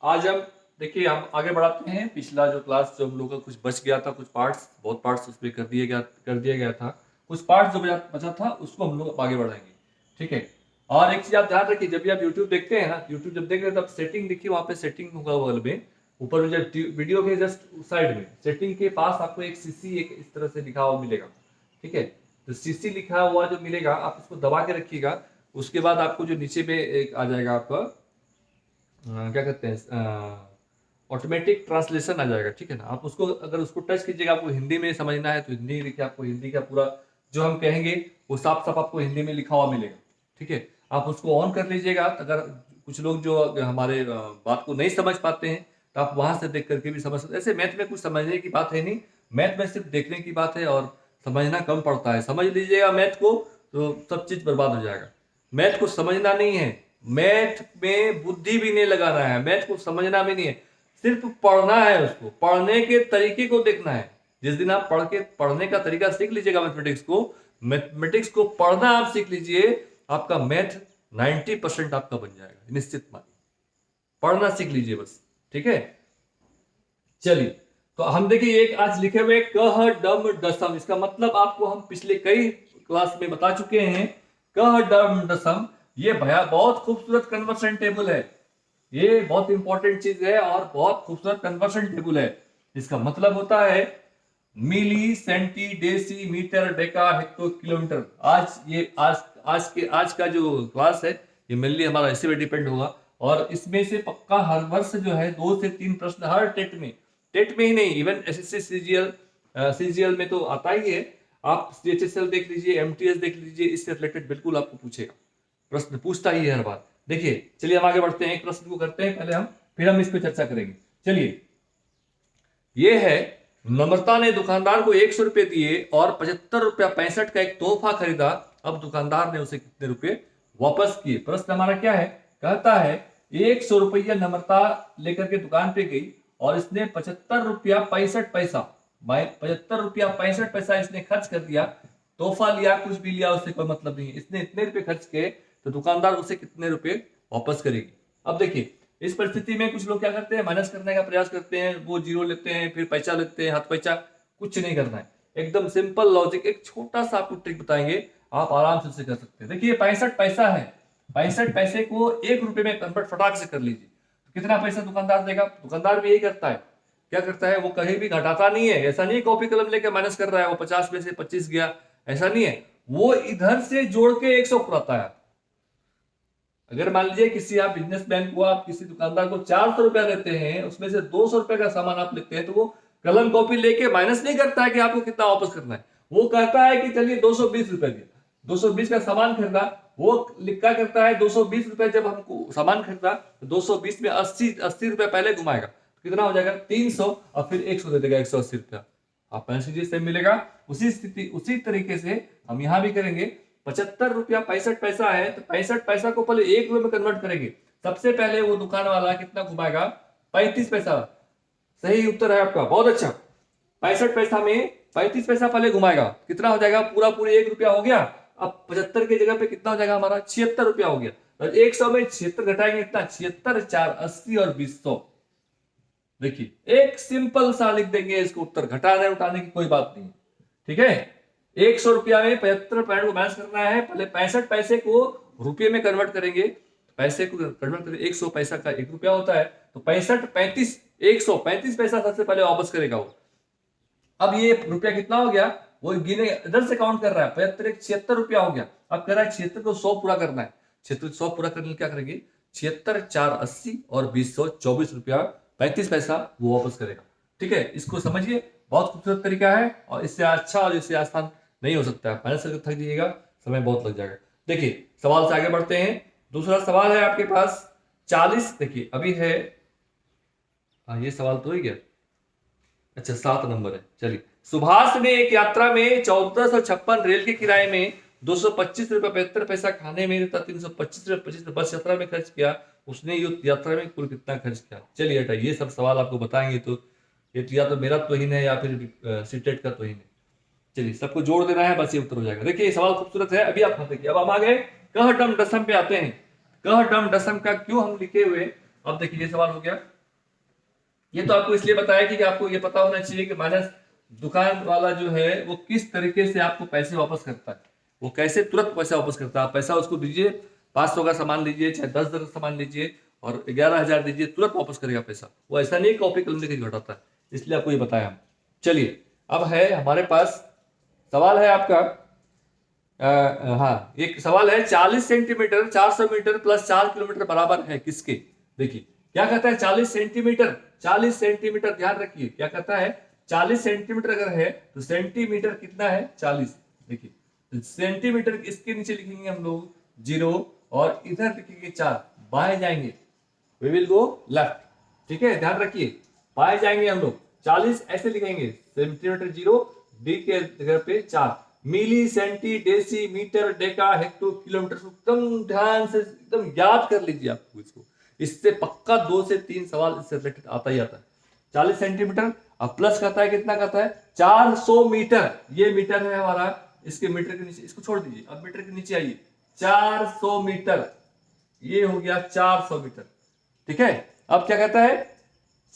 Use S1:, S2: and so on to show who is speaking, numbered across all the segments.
S1: आज हम देखिए हम आगे बढ़ाते हैं। पिछला जो क्लास जो हम लोग का कुछ बच गया था, कुछ पार्ट्स, बहुत पार्ट्स उसमें कर दिया गया था। कुछ पार्ट्स जो बचा था उसको हम लोग आगे बढ़ाएंगे, ठीक है। और एक चीज आप ध्यान रखिए, जब भी आप यूट्यूब देखते हैं ना, यूट्यूब जब देख रहे हैं तब सेटिंग देखिए, वहां पे सेटिंग होगा बगल में, ऊपर में जब वीडियो के जस्ट साइड में सेटिंग के पास आपको एक सीसी एक इस तरह से लिखा हुआ मिलेगा, ठीक है। तो सीसी लिखा हुआ जो मिलेगा आप इसको दबा के रखिएगा। उसके बाद आपको जो नीचे में एक आ जाएगा आपका क्या कहते हैं, ऑटोमेटिक ट्रांसलेशन आ जाएगा, ठीक है ना। आप उसको अगर उसको टच कीजिएगा, आपको हिंदी में समझना है तो हिंदी लिखिए, आपको हिंदी का पूरा जो हम कहेंगे वो साफ साफ आपको हिंदी में लिखा हुआ मिलेगा, ठीक है। आप उसको ऑन कर लीजिएगा। अगर कुछ लोग जो हमारे बात को नहीं समझ पाते हैं तो आप वहां से देख करके भी समझ सकते हैं। ऐसे मैथ में कुछ समझने की बात है नहीं, मैथ में सिर्फ देखने की बात है और समझना कम पड़ता है। समझ लीजिएगा मैथ को तो सब चीज बर्बाद हो जाएगा। मैथ को समझना नहीं है, मैथ में बुद्धि भी नहीं लगाना है, मैथ को समझना भी नहीं है, सिर्फ पढ़ना है। उसको पढ़ने के तरीके को देखना है। जिस दिन आप पढ़ने का तरीका सीख लीजिएगा मैथमेटिक्स को पढ़ना आप सीख लीजिए, आपका मैथ 90% आपका बन जाएगा, निश्चित मानिए। पढ़ना सीख लीजिए बस, ठीक है। चलिए, तो हम देखिए एक आज लिखे हुए कह डम डसम, इसका मतलब आपको हम पिछले कई क्लास में बता चुके हैं। कह डम डसम ये भया बहुत खूबसूरत कन्वर्सन टेबल है। ये बहुत इंपॉर्टेंट चीज है और बहुत खूबसूरत कन्वर्सन टेबल है। इसका मतलब होता है milli centi deci metre deca hecto kilometre. आज का जो क्लास है ये मेनली हमारा इसी पे डिपेंड होगा। और इसमें से पक्का हर वर्ष जो है 2 से 3 प्रश्न हर टेट में ही नहीं, इवन एसएससी सीजीएल में तो आता ही है। आप सीएचएसएल देख लीजिए, एमटीएस देख लीजिए, इससे रिलेटेड बिल्कुल आपको पूछेगा, प्रश्न पूछता ही है हर बार। देखिए चलिए हम आगे बढ़ते हैं, एक प्रश्न को करते हैं पहले हम, फिर हम इस पर चर्चा करेंगे। चलिए, ये है नम्रता ने दुकानदार को 100 रुपए दिए और 75 रुपया 65 का एक तोहफा खरीदा। अब दुकानदार ने उसे कितने रुपए वापस किए। प्रश्न हमारा क्या है, कहता है 100 रुपया नम्रता लेकर के दुकान पे गई और इसने 75 रुपया 65 पैसा 75 रुपया 65 पैसा इसने खर्च कर दिया। तोहफा लिया, कुछ भी लिया, उससे कोई मतलब नहीं है। इसने इतने रुपए खर्च किए तो दुकानदार उसे कितने रुपए वापस करेगी। अब देखिए इस परिस्थिति में कुछ लोग क्या करते हैं, माइनस करने का प्रयास करते हैं, वो जीरो लेते हैं, फिर पैसा लेते हैं, हाथ पैसा। कुछ नहीं करना है, एकदम सिंपल लॉजिक, एक छोटा सा आपको ट्रिक बताएंगे, आप आराम से उसे कर सकते हैं। देखिए 65 पैसा है, 65 पैसे को 1 रुपए में कन्वर्ट फटाक से कर लीजिए, तो कितना पैसा दुकानदार देगा। दुकानदार भी यही करता है, क्या करता है, वो कहीं भी घटाता नहीं है। ऐसा नहीं कॉपी कलम लेकर माइनस कर रहा है, वो 50 में से 25 गया, ऐसा नहीं है। वो इधर से जोड़ के 100 कराता है। अगर मान लीजिए किसी आप बिजनेसमैन को, आप किसी दुकानदार को 400 रुपया देते हैं, उसमें से 200 रुपए का सामान आप लेते हैं, तो वो कलम कॉपी लेके माइनस नहीं करता है कि आपको कितना वापस करना है। वो कहता है कि चलिए 220 रुपए दिया, 220 का सामान खरीदा, वो लिखा करता है 220 रुपए। जब हमको सामान खरीदा तो 220 में 80 रुपए पहले घुमाएगा, तो कितना हो जाएगा 300, और फिर 100 दे देगा, 180 रुपया। आप पैसे से मिलेगा। उसी स्थिति उसी तरीके से हम यहां भी करेंगे। 75 रुपया 65 पैसा है, तो 65 पैसा को पहले 1 रुपए में कन्वर्ट करेंगे। सबसे पहले वो दुकान वाला कितना घुमाएगा, 35 पैसा। सही उत्तर है आपका, बहुत अच्छा। 65 पैसा में 35 पैसा पहले घुमाएगा, कितना हो जाएगा, पूरा पूरी 1 रुपया हो गया। अब 75 की जगह पे कितना हो जाएगा हमारा, 76 रुपया हो गया। तो 100 में 76 घटाएंगे, कितना, 76 4 80 और 20 देखिए एक सिंपल सा लिख देंगे इसको उत्तर, घटाने उठाने की कोई बात नहीं, ठीक है। 100 रुपया में 75 पॉइंट को माइनस करना है, पहले 65 पैसे को रुपये में कन्वर्ट करेंगे। पैसे को कन्वर्ट करेंगे, 100 पैसा का 1 रुपया होता है, तो 65 35 135 पैसा सबसे पहले वापस करेगा वो। अब ये रुपया कितना हो गया, वो गिने इधर से काउंट कर रहा है, 75 76 रुपया हो गया। अब कह रहा है 76 को 100 पूरा करना है, 76 100 पूरा करने क्या करेंगे, 76 4 80 और 20 24 रुपया 35 पैसा वो वापस करेगा, ठीक है। इसको समझिए, बहुत खूबसूरत तरीका है और इससे अच्छा और इससे आसान नहीं हो सकता है। माइनस करके थक जाइएगा, समय बहुत लग जाएगा। देखिए सवाल से आगे बढ़ते हैं। दूसरा सवाल है आपके पास 40। देखिए अभी है, ये सवाल तो ही गया, अच्छा 7 नंबर है। चलिए, सुभाष ने एक यात्रा में 1456 रेल के किराए में 225 रुपये 75 पैसा, खाने में 325 रुपये 25 बस यात्रा में खर्च किया। उसने यात्रा में कुल कितना खर्च किया। चलिए बेटा ये सब सवाल आपको बताएंगे, तो ये तो या तो मेरा तोहिन है या फिर सीटेट का तोहिन है। चलिए सबको जोड़ देना है, बस ये उत्तर हो जाएगा। देखिए ये सवाल खूबसूरत है, अभी आप देखिए। अब हम आ गए कह डम डसम पे आते हैं। कह डम डसम का क्यों हम लिखे हुए, अब देखिए ये सवाल हो गया। ये तो आपको इसलिए बताया कि आपको ये पता होना चाहिए कि माइनस दुकान वाला जो है वो किस तरीके से आपको पैसे वापस करता है, वो कैसे तुरंत पैसा वापस करता है। आप पैसा उसको दीजिए, 500 का सामान लीजिए, चाहे 10,000 का सामान लीजिए और 11,000 दीजिए, तुरंत वापस करेगा पैसा। वो ऐसा नहीं कॉपी कलम लेकर घटाता है, इसलिए आपको ये बताया हम। चलिए अब है हमारे पास सवाल है आपका, हाँ एक सवाल है, 40 सेंटीमीटर 400 मीटर प्लस 4 किलोमीटर बराबर है किसके। देखिए क्या कहता है, 40 सेंटीमीटर, 40 सेंटीमीटर, ध्यान रखिए क्या कहता है, 40 सेंटीमीटर अगर है तो सेंटीमीटर कितना है 40। देखिए तो सेंटीमीटर इसके नीचे लिखेंगे हम लोग 0 और इधर लिखेंगे 4, बाएं जाएंगे, वी विल गो लेफ्ट। ठीक है ध्यान रखिए, बाएं जाएंगे हम लोग, 40 ऐसे लिखेंगे, सेंटीमीटर 0, डी के जगह पे 4, milli centi deci metre deca hecto kilometre. एकदम ध्यान से एकदम याद कर लीजिए आपको इसको, इससे पक्का 2 से 3 सवाल इससे रिलेटेड आता ही आता है। 40 सेंटीमीटर अब प्लस कहता है कितना कहता है 400 मीटर, ये मीटर है हमारा, इसके मीटर के नीचे इसको छोड़ दीजिए, अब मीटर के नीचे आइए, 400 मीटर, ये हो गया 400 मीटर। ठीक है अब क्या कहता है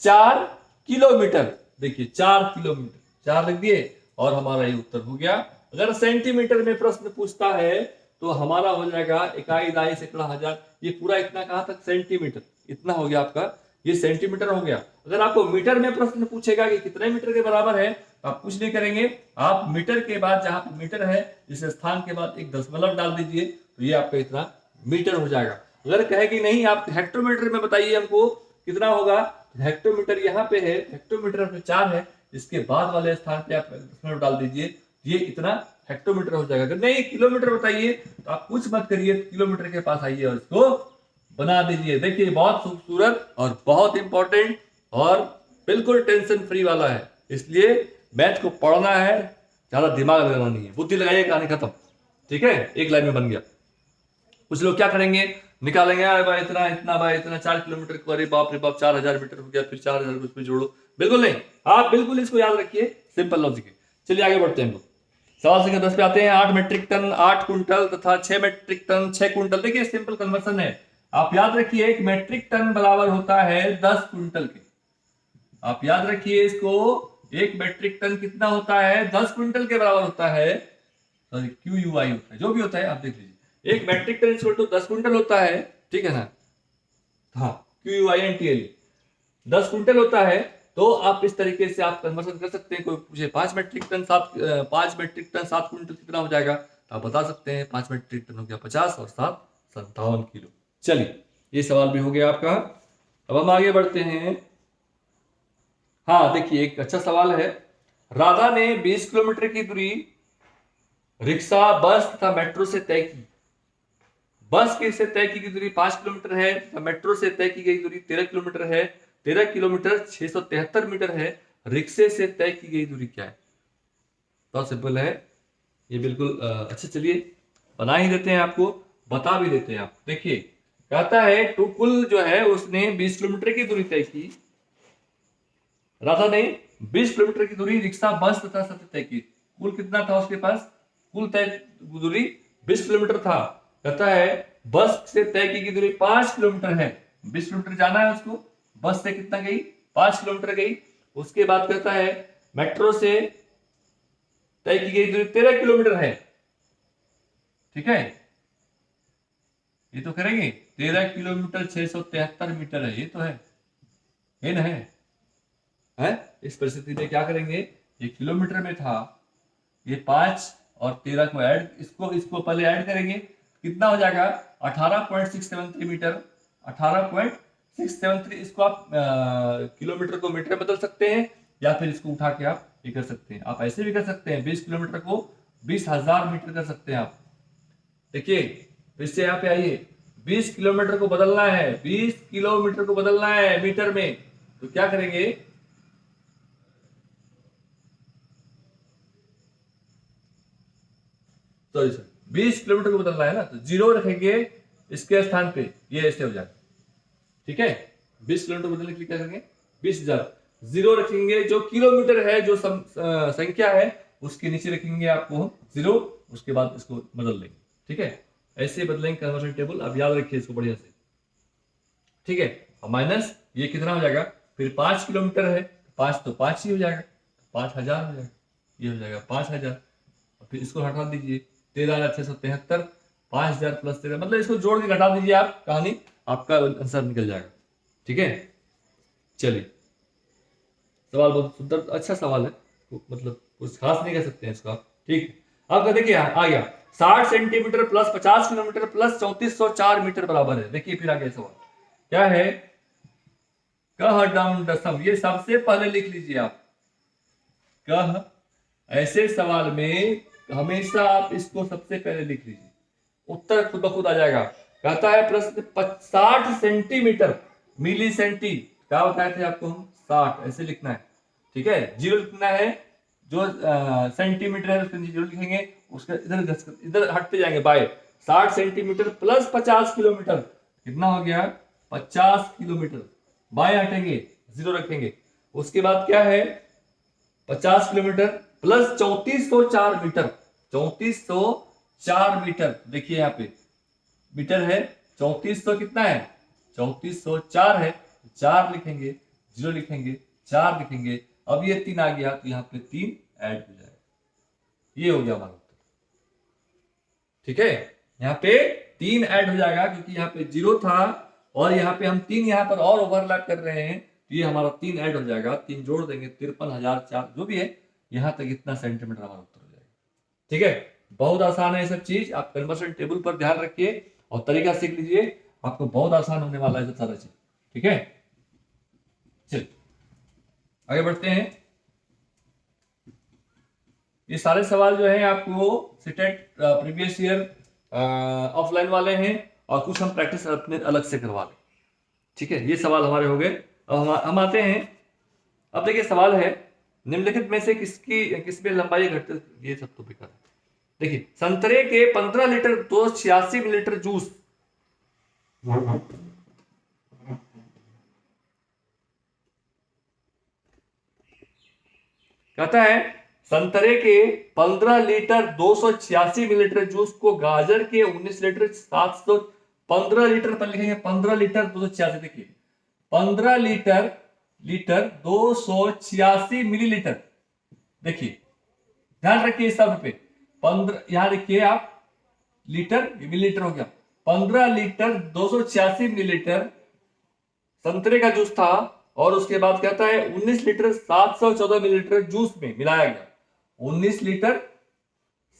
S1: 4 किलोमीटर, देखिए 4 किलोमीटर, 4 लिख दिए और हमारा ये उत्तर हो गया। अगर सेंटीमीटर में प्रश्न पूछता है तो हमारा हो जाएगा इकाई दाई सैकड़ा हजार, ये पूरा इतना कहां तक सेंटीमीटर, इतना हो गया आपका, ये सेंटीमीटर हो गया। अगर आपको मीटर में प्रश्न पूछेगा कि कितने मीटर के बराबर है तो आप कुछ नहीं करेंगे, आप मीटर के बाद जहां पर मीटर है इस स्थान के बाद एक दशमलव डाल दीजिए तो ये आपका इतना मीटर हो जाएगा। अगर कहे कि नहीं आप हेक्टोमीटर में बताइए हमको कितना होगा, हेक्टोमीटर यहाँ पे है, हेक्टोमीटर पे 4 है, इसके बाद वाले स्थान पे आप दशमलव डाल दीजिए, ये इतना हेक्टोमीटर हो जाएगा। अगर नहीं किलोमीटर बताइए तो आप कुछ मत करिए, किलोमीटर के पास आइए और इसको बना दीजिए। देखिए बहुत खूबसूरत और बहुत इंपॉर्टेंट और बिल्कुल टेंशन फ्री वाला है, इसलिए मैथ को पढ़ना है, ज्यादा दिमाग लगाना नहीं है, बुद्धि लगाइए, कहानी खत्म। ठीक है एक लाइन में बन गया। कुछ लोग क्या करेंगे, निकालेंगे अरे भाई इतना इतना भाई इतना 4 किलोमीटर, अरे बाप रे बाप 4000 मीटर हो गया, फिर 4000 को इसमें जोड़ो, बिल्कुल नहीं, आप बिल्कुल इसको याद रखिए, सिंपल लॉजिक है। चलिए आगे बढ़ते हैं हम लोग, सवाल संख्या 10 पे आते हैं। 8 मेट्रिक टन 8 कुंटल तथा 6 मेट्रिक टन 6 कुंटल। देखिए सिंपल कन्वर्सन है, आप याद रखिए 1 मेट्रिक टन बराबर होता है 10 कुंटल के, आप याद रखिए इसको, 1 मेट्रिक टन कितना होता है 10 कुंटल के बराबर होता है, सॉरी QUI होता है, जो भी होता है आप देख लीजिए, 1 मेट्रिक टन इक्वल टू 10 कुंटल होता है, ठीक है ना, हाँ QUINTL 10 कुंटल होता है। तो आप इस तरीके से आप कन्वर्सन कर सकते हैं। कोई पूछे 5 मेट्रिक टन 7 कुंटल कितना हो जाएगा, तो आप बता सकते हैं 5 मेट्रिक टन हो गया 50 और 7 57 किलो। चलिए ये सवाल भी हो गया आपका। अब हम आगे बढ़ते हैं। हाँ देखिए एक अच्छा सवाल है, राधा ने 20 किलोमीटर की दूरी रिक्शा बस तथा मेट्रो से तय की। बस के से तय की गई दूरी 5 किलोमीटर है, मेट्रो से तय की गई दूरी 13 किलोमीटर है, 13 किलोमीटर 673 मीटर है, रिक्शे से तय की गई दूरी क्या है। बहुत सिंपल है ये, बिल्कुल अच्छा। चलिए बना ही देते हैं, आपको बता भी देते हैं। आप देखिए कहता है टू कुल जो है उसने 20 किलोमीटर की दूरी तय की, राधा ने 20 किलोमीटर की दूरी रिक्शा बस तथा से तय की। कुल कितना था उसके पास, कुल तय दूरी 20 किलोमीटर था। कहता है बस से तय की दूरी 5 किलोमीटर है, 20 किलोमीटर जाना है उसको, बस से कितना गई 5 किलोमीटर गई। उसके बाद कहता है मेट्रो से तय की गई दूरी 13 किलोमीटर है। ठीक है ये तो करेंगे, 13 किलोमीटर 673 मीटर है, ये तो है ये ना है। इस परिस्थिति में क्या करेंगे, ये किलोमीटर में था, ये 5 और 13 को ऐड, इसको पहले ऐड करेंगे, कितना हो जाएगा 18.673 मीटर, 18.673। इसको आप किलोमीटर को मीटर बदल सकते हैं या फिर इसको उठा के आप ये कर सकते हैं। आप ऐसे भी कर सकते हैं, 20 किलोमीटर को 20,000 मीटर कर सकते हैं आप। देखिए फिर से यहाँ पे आइए, 20 किलोमीटर को बदलना है, 20 किलोमीटर को बदलना है मीटर में, तो क्या करेंगे, सॉरी सर 20 किलोमीटर को बदलना है ना, तो 0 रखेंगे इसके स्थान पे, ये ऐसे हो जाएगा। ठीक है 20 किलोमीटर बदलने के लिए क्या करेंगे 20,000, 0 रखेंगे, जो किलोमीटर है जो संख्या है उसके नीचे रखेंगे आपको 0, उसके बाद इसको बदल लेंगे। ठीक है ऐसे बदलेंगे कन्वर्शन टेबल, अब याद रखिए इसको बढ़िया से। ठीक है माइनस ये कितना हो जाएगा फिर 5 किलोमीटर है, 5 तो 5 ही हो जाएगा, 5,000 हो जाएगा, ये हो जाएगा 5,000। फिर इसको हटा दीजिए, 13,673, 5,000 प्लस 13, मतलब इसको जोड़ के घटा दीजिए आप, कहानी आपका आंसर निकल जाएगा। ठीक है, चलिए सवाल बहुत सुंदर अच्छा सवाल है, मतलब कुछ खास नहीं कह सकते हैं इसको आप। ठीक, अब देखिए आ गया 60 centimetre plus 50 kilometre plus 3404 metre बराबर है। देखिए फिर आगे सवाल क्या है, कह डम दसम, ये सबसे पहले लिख लीजिए आप, कह, ऐसे सवाल में हमेशा आप इसको सबसे पहले लिख लीजिए, उत्तर खुद ब खुद आ जाएगा। कहता है प्रश्न 60 सेंटीमीटर मिली सेंटी, क्या बताए थे आपको हम, 60 ऐसे लिखना है। ठीक है, जीरो लिखना है, जो सेंटीमीटर है उसके जीरो लिखेंगे, उसका इधर इधर हटते जाएंगे बाय। 60 सेंटीमीटर प्लस 50 किलोमीटर, कितना हो गया, 50 किलोमीटर, बाय हटेंगे, जीरो रखेंगे। उसके बाद क्या है, 50 किलोमीटर प्लस 3404 मीटर, 3404 मीटर, देखिए यहाँ पे मीटर है, 3400 कितना है, 3404 है, 4 लिखेंगे, जीरो लिखेंगे, 4 लिखेंगे। अब ये 3 आ गया तो यहाँ पे 3 ऐड हो जाएगा, ये हो गया हमारा उत्तर। ठीक है, यहाँ पे 3 ऐड हो जाएगा क्योंकि यहाँ पे 0 था और यहाँ पे हम 3 यहाँ पर और ओवरलैप कर रहे हैं, तो ये हमारा 3 ऐड हो जाएगा, 3 जोड़ देंगे 53,004 जो भी है, यहाँ तक इतना सेंटीमीटर हमारा उत्तर हो जाएगा। ठीक है, बहुत आसान है ये सब चीज, आप कन्वर्शन टेबल पर ध्यान रखिए और तरीका सीख लीजिए, आपको बहुत आसान होने वाला है सब सारा चीज। ठीक है, चलिए आगे बढ़ते हैं। ये सारे सवाल जो है आपको सीटेट प्रीवियस ईयर ऑफलाइन वाले हैं और कुछ हम प्रैक्टिस अपने अलग से करवा लें। ठीक है, ये सवाल हमारे हो गए। अब हम आते हैं, अब देखिए सवाल है, निम्नलिखित में से किसमें लंबाई घटती, ये सब तो बेकार है। देखिए संतरे के 15 लीटर 286 मिलीलीटर जूस कहता है, संतरे के 15 लीटर 286 मिलीलीटर जूस को गाजर के 19 लीटर 715 लीटर पर लिखेंगे, 15 लीटर 286, देखिए 15 लीटर 286 मिलीलीटर, देखिए ध्यान रखिए इस सब पे, 15 यहां लिखिए आप, लीटर मिलीलीटर हो गया, 15 लीटर 286 मिलीलीटर संतरे का जूस था और उसके बाद कहता है 19 लीटर 714 मिलीलीटर जूस में मिलाया गया, 19 लीटर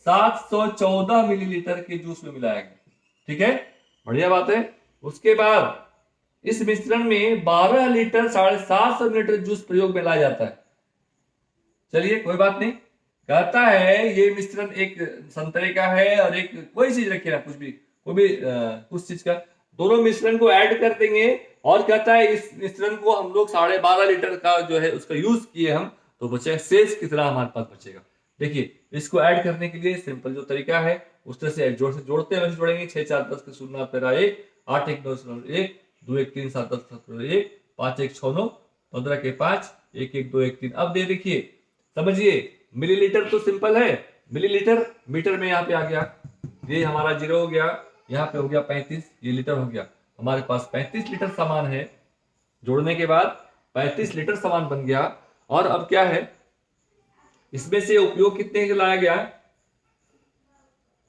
S1: 714 मिलीलीटर के जूस में मिलाया गया। ठीक है, बढ़िया बात है। उसके बाद इस मिश्रण में 12 लीटर 750 मिलीलीटर जूस प्रयोग में लाया जाता है। चलिए कोई बात नहीं, कहता है ये मिश्रण एक संतरे का है और एक कोई चीज रखिए ना, कुछ भी कोई भी कुछ चीज का, दोनों मिश्रण को ऐड कर देंगे और कहता है इस मिश्रण को हम लोग 12.5 लीटर का जो है उसका यूज किए हम, तो बचेगा शेष कितना हमारे पास बचेगा। देखिए इसको ऐड करने के लिए सिंपल जो तरीका है उस तरह से जोड़ते हैं, जोड़ेंगे 6 4 10 के 0 तेरा 1 8 1 9 0 1 2 1 3 7 10 7 1 5 1 6 9 15 के 5 1 1 2 1 3। अब दे देखिए समझिए, मिलीलीटर तो सिंपल है, मिलीलीटर मीटर में यहाँ पे आ गया, ये हमारा 0 हो गया, यहाँ पे हो गया 35, ये लीटर हो गया, हमारे पास 35 लीटर सामान है, जोड़ने के बाद 35 लीटर सामान बन गया। और अब क्या है, इसमें से उपयोग कितने का लाया गया,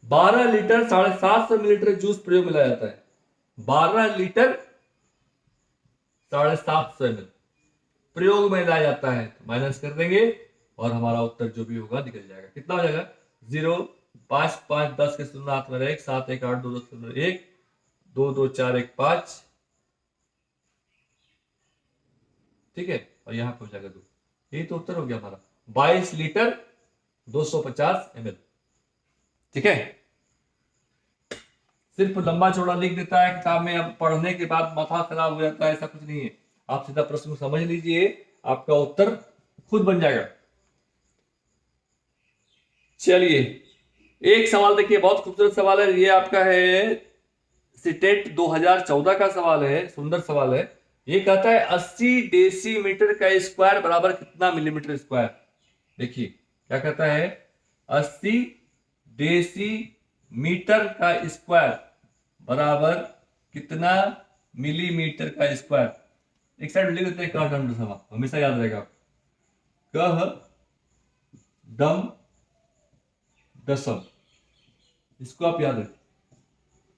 S1: 12 लीटर 750 मिलीलीटर जूस प्रयोग में लाया जाता है, 12 लीटर 750 ml प्रयोग में लाया जाता है, तो माइनस कर देंगे और हमारा उत्तर जो भी होगा निकल जाएगा। कितना हो जाएगा, 0 5 5 10 के 0 हाथ में 1 7 1 8 2 2 0 1 2 2 4 1 5, ठीक है, और यहाँ पे हो जाएगा 2, यही तो उत्तर हो गया हमारा, 22 लीटर 250 ml। ठीक है, सिर्फ लंबा चौड़ा लिख देता है किताब में, अब पढ़ने के बाद माथा खराब हो जाता है, ऐसा कुछ नहीं है, आप सीधा प्रश्न को समझ लीजिए, आपका उत्तर खुद बन जाएगा। चलिए एक सवाल देखिए, बहुत खूबसूरत सवाल है, ये आपका है सीटेट 2014 का सवाल है, सुंदर सवाल है। ये कहता है 80 डेसीमीटर का स्क्वायर बराबर कितना मिलीमीटर स्क्वायर। देखिए क्या कहता है, 80 डेसीमीटर का स्क्वायर बराबर कितना मिलीमीटर का स्क्वायर। एक साइड लिख देते हैं कह डम दसम, हमेशा याद रहेगा। कह डम दसम, इसको आप याद रखें।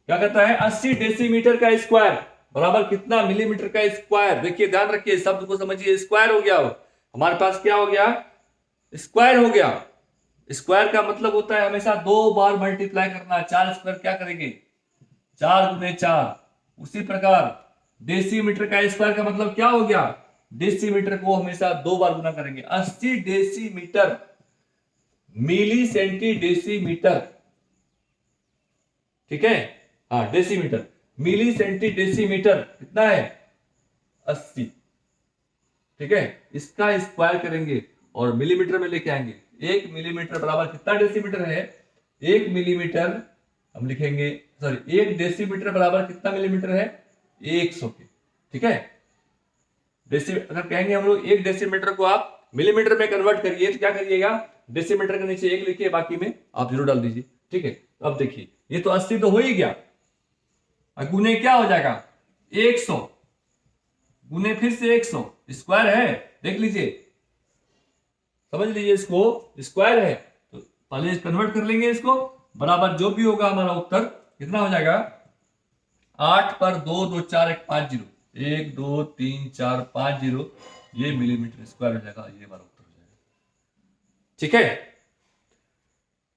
S1: क्या कहता है 80 डेसीमीटर का स्क्वायर बराबर कितना मिलीमीटर का स्क्वायर। देखिए ध्यान रखिए, शब्द को समझिए, स्क्वायर हो गया, हमारे पास क्या हो गया, स्क्वायर हो गया। स्क्वायर का मतलब होता है हमेशा 2 बार मल्टीप्लाई करना। 4 स्क्वायर क्या करेंगे, 4 गुने 4। उसी प्रकार डेसीमीटर का स्क्वायर का मतलब क्या हो गया, डेसीमीटर को हमेशा 2 बार गुना करेंगे। 80 डेसीमीटर, मिली सेंटी डेसीमीटर, ठीक है, हाँ डेसीमीटर, मिली सेंटी डेसीमीटर कितना है 80, ठीक है। इसका स्क्वायर करेंगे और मिलीमीटर में लेके आएंगे। 1 मिलीमीटर बराबर कितना डेसीमीटर है, 1 मिलीमीटर हम लिखेंगे, सॉरी 1 डेसीमीटर बराबर कितना मिलीमीटर है 100 के, ठीक है। अगर कहेंगे हम लोग 1 डेसीमीटर को आप मिलीमीटर में कन्वर्ट करिए तो क्या करिएगा, डेसीमीटर के नीचे 1 लिखिए, बाकी में आप 0 डाल दीजिए, ठीक है। अब देखिए ये तो 80 तो हो ही गया, गुने क्या हो जाएगा 100, गुने फिर से 100, स्क्वायर है, देख लीजिए, समझ लीजिए, इसको स्क्वायर है तो पहले कन्वर्ट कर लेंगे इसको, बराबर जो भी होगा हमारा उत्तर कितना हो जाएगा, 8 पर 2 2 4 1 5 0, 1 2 3 4 5 0, ये मिलीमीटर स्क्वायर हो जाएगा, ये हमारा उत्तर हो जाएगा, ठीक है।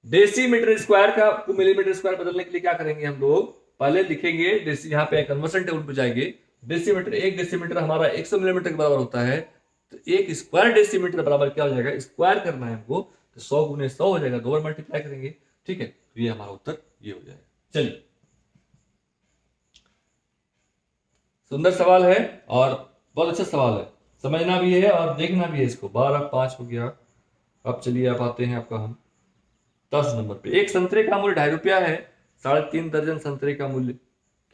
S1: डेसीमीटर स्क्वायर का को मिलीमीटर स्क्वायर बदलने के लिए क्या करेंगे हम लोग, पहले लिखेंगे डेसी, यहाँ पे कन्वर्शन टेबल पे जाएंगे, डेसीमीटर 1 डेसीमीटर हमारा 100 मिलीमीटर के बराबर होता है, तो 1 स्क्वायर डेसीमीटर बराबर क्या हो जाएगा, स्क्वायर करना है हमको तो 100 गुने 100 हो जाएगा, 2 बार मल्टीप्लाई करेंगे, ठीक है। तो ये हमारा उत्तर ये हो जाएगा। चलिए, सुंदर सवाल है और बहुत अच्छा सवाल है, समझना भी है और देखना भी है इसको। 12/5 हो गया। अब चलिए आप आते हैं आपका हम 10 नंबर पे। एक संतरे का मूल्य 2.5 रुपया है, 3.5 दर्जन संतरे का मूल्य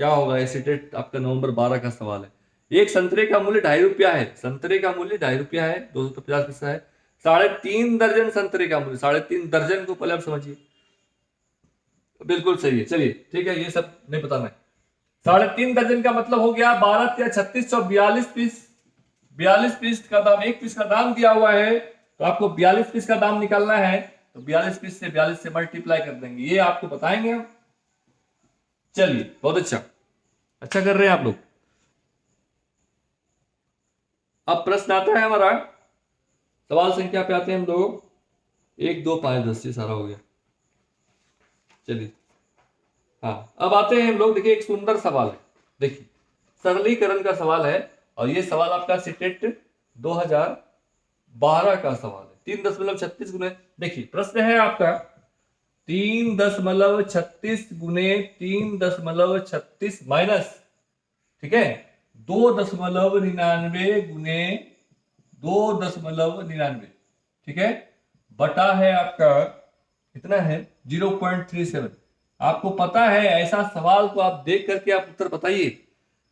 S1: क्या होगा, ऐसे डेट आपका नवंबर 12 का सवाल है। एक संतरे का मूल्य 2.5 रुपया है, संतरे का मूल्य 2.5 रुपया है, 250 पैसा है। 3.5 दर्जन संतरे का मूल्य, 3.5 दर्जन को पहले आप समझिए, बिल्कुल सही है। चलिए ठीक है, ये सब नहीं बताना है। 3.5 दर्जन का मतलब हो गया 12 या 3642 पीस, 42 पीस का दाम, एक पीस का दाम दिया हुआ है तो आपको 42 पीस का दाम निकालना है, तो 42 पीस से 42 से मल्टीप्लाई कर देंगे, ये आपको बताएंगे हम। चलिए बहुत अच्छा, अच्छा कर रहे हैं आप लोग। अब प्रश्न आता है हमारा, सवाल संख्या पे आते हैं हम लोग, 1 2 5 10, ये सारा हो गया। चलिए हाँ, अब आते हैं हम लोग, देखिए एक सुंदर सवाल है, देखिए सरलीकरण का सवाल है और ये सवाल आपका सीटेट 2012 का सवाल है। 3.36 गुने, देखिए प्रश्न है आपका 3.36 गुने 3.36 माइनस, ठीक है, 2.99 गुने 2.99, ठीक है, बटा है आपका कितना है 0.37। आपको पता है ऐसा सवाल को आप देख करके आप उत्तर बताइए,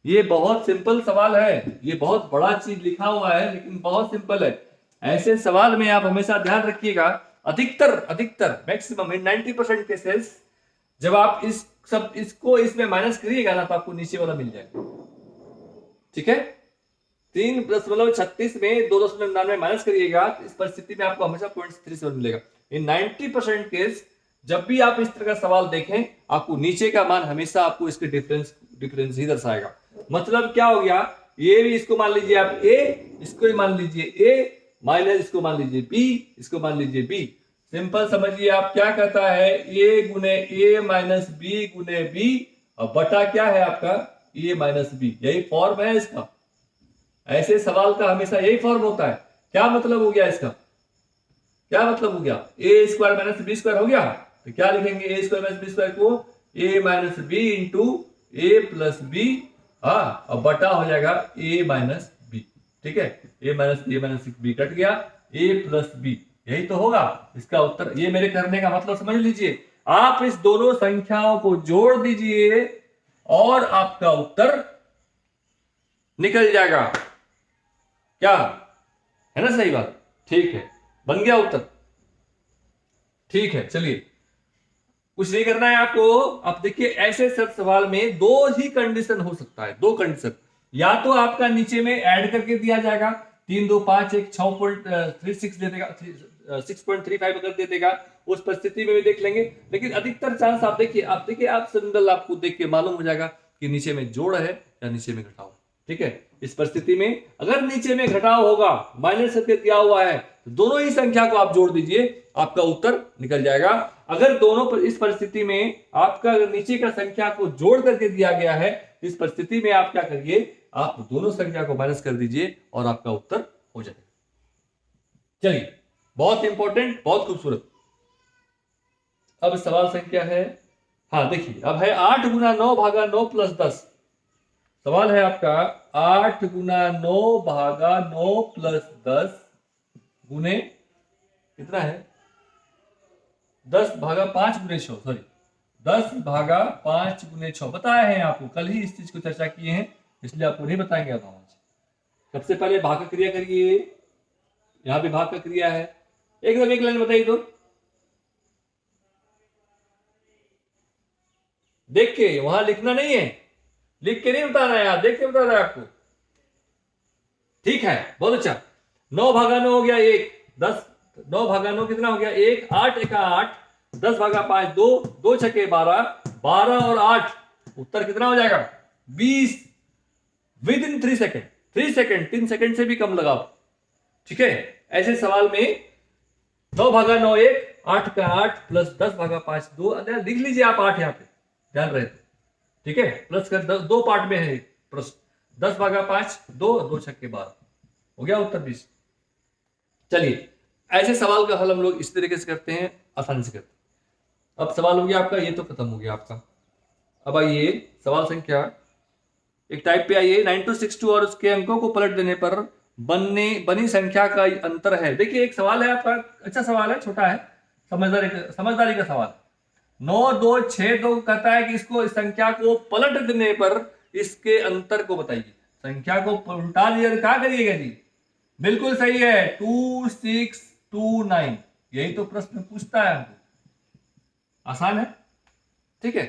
S1: ये बहुत सिंपल सवाल है, ये बहुत बड़ा चीज लिखा हुआ है लेकिन बहुत सिंपल है। ऐसे सवाल में आप हमेशा ध्यान रखिएगा, अधिकतर मैक्सिमम 90% केसेस जब आप इस सब इसको इसमें माइनस करिएगा ना तो आपको नीचे वाला मिल जाएगा, ठीक है। 3.36 में 2.99 माइनस करिएगा तो इस परिस्थिति में आपको हमेशा 0.37 मिलेगा। इन 90% केस जब भी आप इस तरह का सवाल देखें, आपको नीचे का मान हमेशा आपको इसके डिफरेंस ही दर्शाएगा। मतलब क्या हो गया, ये भी इसको मान लीजिए आप ए, इसको ही मान लीजिए ए, माइनस इसको मान लीजिए बी, इसको मान लीजिए बी। सिंपल समझिए आप, क्या कहता है ए गुने ए माइनस बी गुने बी, और बटा क्या है आपका ए माइनस बी, यही फॉर्म है इसका। ऐसे सवाल का हमेशा यही फॉर्म होता है। क्या मतलब हो गया इसका, क्या मतलब हो गया, ए स्क्वायर माइनस बी स्क्वायर हो गया, तो क्या लिखेंगे ए स्क्वायर माइनस बी स्क्वायर को ए माइनस बी इंटू ए प्लस बी, हाँ, और बटा हो जाएगा ए माइनस बी, ठीक है। ए माइनस बी कट गया, ए प्लस बी, यही तो होगा इसका उत्तर। ये मेरे करने का मतलब समझ लीजिए, आप इस दोनों संख्याओं को जोड़ दीजिए और आपका उत्तर निकल जाएगा, क्या है ना, सही बात, ठीक है, बन गया उत्तर, ठीक है। चलिए कुछ नहीं करना है आपको। अब देखिए ऐसे सब सवाल में दो ही कंडीशन हो सकता है, दो कंडीशन, या तो आपका नीचे में ऐड करके दिया जाएगा, 3 2 5 1 6.36 दे देगा, 6.35 अगर दे देगा उस परिस्थिति में भी देख लेंगे। लेकिन अधिकतर चांस आप देखिए, आप सिंबल आपको देख के मालूम हो जाएगा कि नीचे में जोड़ है या नीचे में घटाव। ठीक है, इस परिस्थिति में अगर नीचे में घटाव होगा, माइनस करके दिया हुआ है, तो दोनों ही संख्या को आप जोड़ दीजिए, आपका उत्तर निकल जाएगा। अगर दोनों पर इस परिस्थिति में आपका अगर नीचे का संख्या को जोड़ करके दिया गया है, इस परिस्थिति में आप क्या करिए, आप दोनों संख्या को माइनस कर दीजिए और आपका उत्तर हो जाएगा। चलिए, बहुत इंपॉर्टेंट, बहुत खूबसूरत। अब सवाल संख्या है, हाँ देखिए, अब है 8 गुना 9 भागा 9 प्लस 10। सवाल है आपका 8 गुना 9 भागा 9 प्लस 10 गुने कितना है, 10 भागा 5 गुने 6, सॉरी 10 भागा 5 गुने 6 बताया है आपको, कल ही इस चीज को चर्चा किए हैं, इसलिए आपको नहीं बताएंगे अब आज। सबसे पहले भाग का क्रिया करिए, यहां पे भाग का क्रिया है, एकदम एक लाइन बताइए तो, देख के, वहां लिखना नहीं है, लिख के नहीं बताना है, यार देख के बताना है आपको। ठीक है, बहुत अच्छा। 9 भागा 9 हो गया 1, 10, 9 भागा 9 कितना हो गया 1, 8 1 8, 10 भागा 5 2, 2 छके 12, 12 और 8, उत्तर कितना हो जाएगा 20 with in 3 second, 3 second, 3 second से भी कम लगाओ। ठीक है, ऐसे सवाल में 9 भागा 9 1, 8 का 8 प्लस 10 भागा 5 2, लिख लीजिए आप 8 यहां पे, ध्यान रहे तो। ठीक है, प्लस कर दो पार्ट में है प्रश्न, 10 भागा 5 2, 2 छक्के 12, हो गया उत्तर 20। चलिए, ऐसे सवाल का हल हम लोग इस तरीके से करते हैं, आसानी से करते हैं। अब सवाल हो गया आपका, ये तो खत्म हो गया आपका। अब आइए सवाल संख्या एक टाइप पे आइए, 9262 और उसके अंकों को पलट देने पर बनी संख्या का अंतर है। देखिए, एक सवाल है आपका, अच्छा सवाल है, छोटा है, समझदारी का सवाल। 9 2 6 2 कहता है कि इसको, इस संख्या को पलट देने पर इसके अंतर को बताइए। संख्या को उल्टा दिया तो क्या करिएगा जी, बिल्कुल सही है, 2 6 2 9, यही तो प्रश्न पूछता है हमको, आसान है। ठीक है,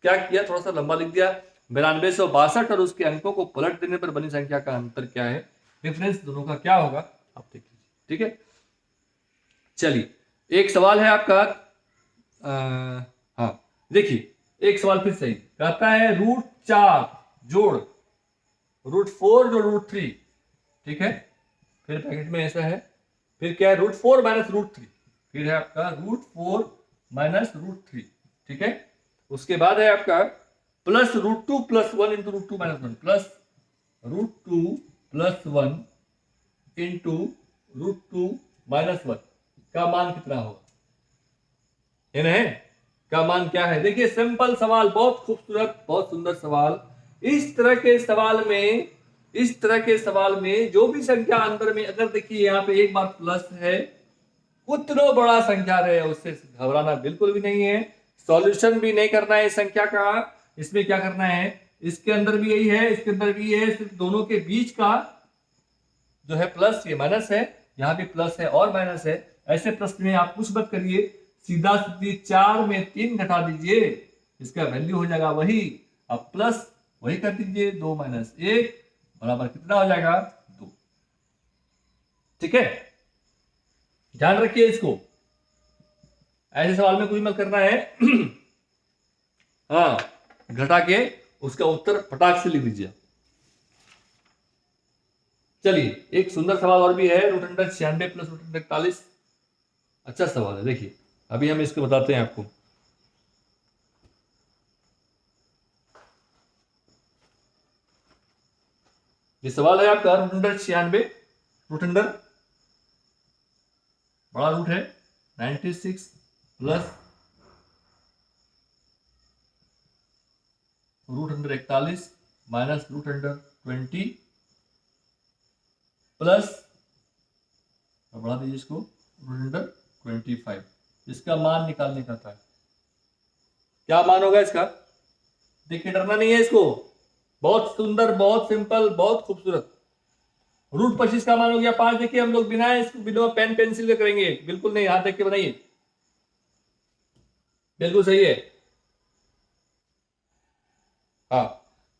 S1: क्या किया, थोड़ा सा लंबा लिख दिया, 9262 और उसके अंकों को पलट देने पर बनी संख्या का अंतर क्या है, डिफरेंस दोनों का क्या होगा आप देख लीजिए। ठीक है, चलिए एक सवाल है आपका, हाँ देखिए, एक सवाल फिर सही कहता है √4 जोड़ √4 जो √3। ठीक है, फिर पैकेट में ऐसा है, फिर क्या है √4 माइनस √3, फिर है आपका √4 माइनस √3। ठीक है, उसके बाद है आपका plus √2 plus 1 into √2 minus 1, plus √2 plus 1 into √2 minus 1 का मान कितना होगा, है का मान क्या है। देखिए, सिंपल सवाल, बहुत खूबसूरत, बहुत सुंदर सवाल। इस तरह के सवाल में जो भी संख्या अंदर में, अगर देखिए यहाँ पे एक बार प्लस है, उतना बड़ा संख्या रहे उससे घबराना बिल्कुल भी नहीं है, सॉल्यूशन भी नहीं करना है इस संख्या का। इसमें क्या करना है, इसके अंदर भी यही है, इसके अंदर भी है, सिर्फ दोनों के बीच का जो है प्लस, ये माइनस है, यहाँ भी प्लस है और माइनस है। ऐसे प्रश्न में आप कुछ मत करिए, सीधा सीधी 4 में 3 घटा दीजिए, इसका वैल्यू हो जाएगा वही, अब प्लस वही कर दीजिए, 2 माइनस 1 बराबर कितना हो जाएगा 2। ठीक है, ध्यान रखिए इसको, ऐसे सवाल में कुछ मत करना है। हाँ, घटा के उसका उत्तर फटाक से लिख दीजिए। चलिए, एक सुंदर सवाल और भी है, √96 प्लस √41, अच्छा सवाल है। देखिए, अभी हम इसको बताते हैं आपको। ये सवाल है आपका √96, रूट अंडर बड़ा रूट है 96 प्लस √41 माइनस √20 प्लस, बढ़ा दीजिए इसको, √25, इसका मान निकालने का था। क्या मान होगा इसका, देखिए डरना नहीं है इसको, बहुत सुंदर, बहुत सिंपल, बहुत खूबसूरत। √25 का मान हो गया 5। देखिए, हम लोग बिना इसको बिना पेन पेंसिल के करेंगे, बिल्कुल नहीं, हाथ देख के बनाइए, बिल्कुल सही है। हाँ,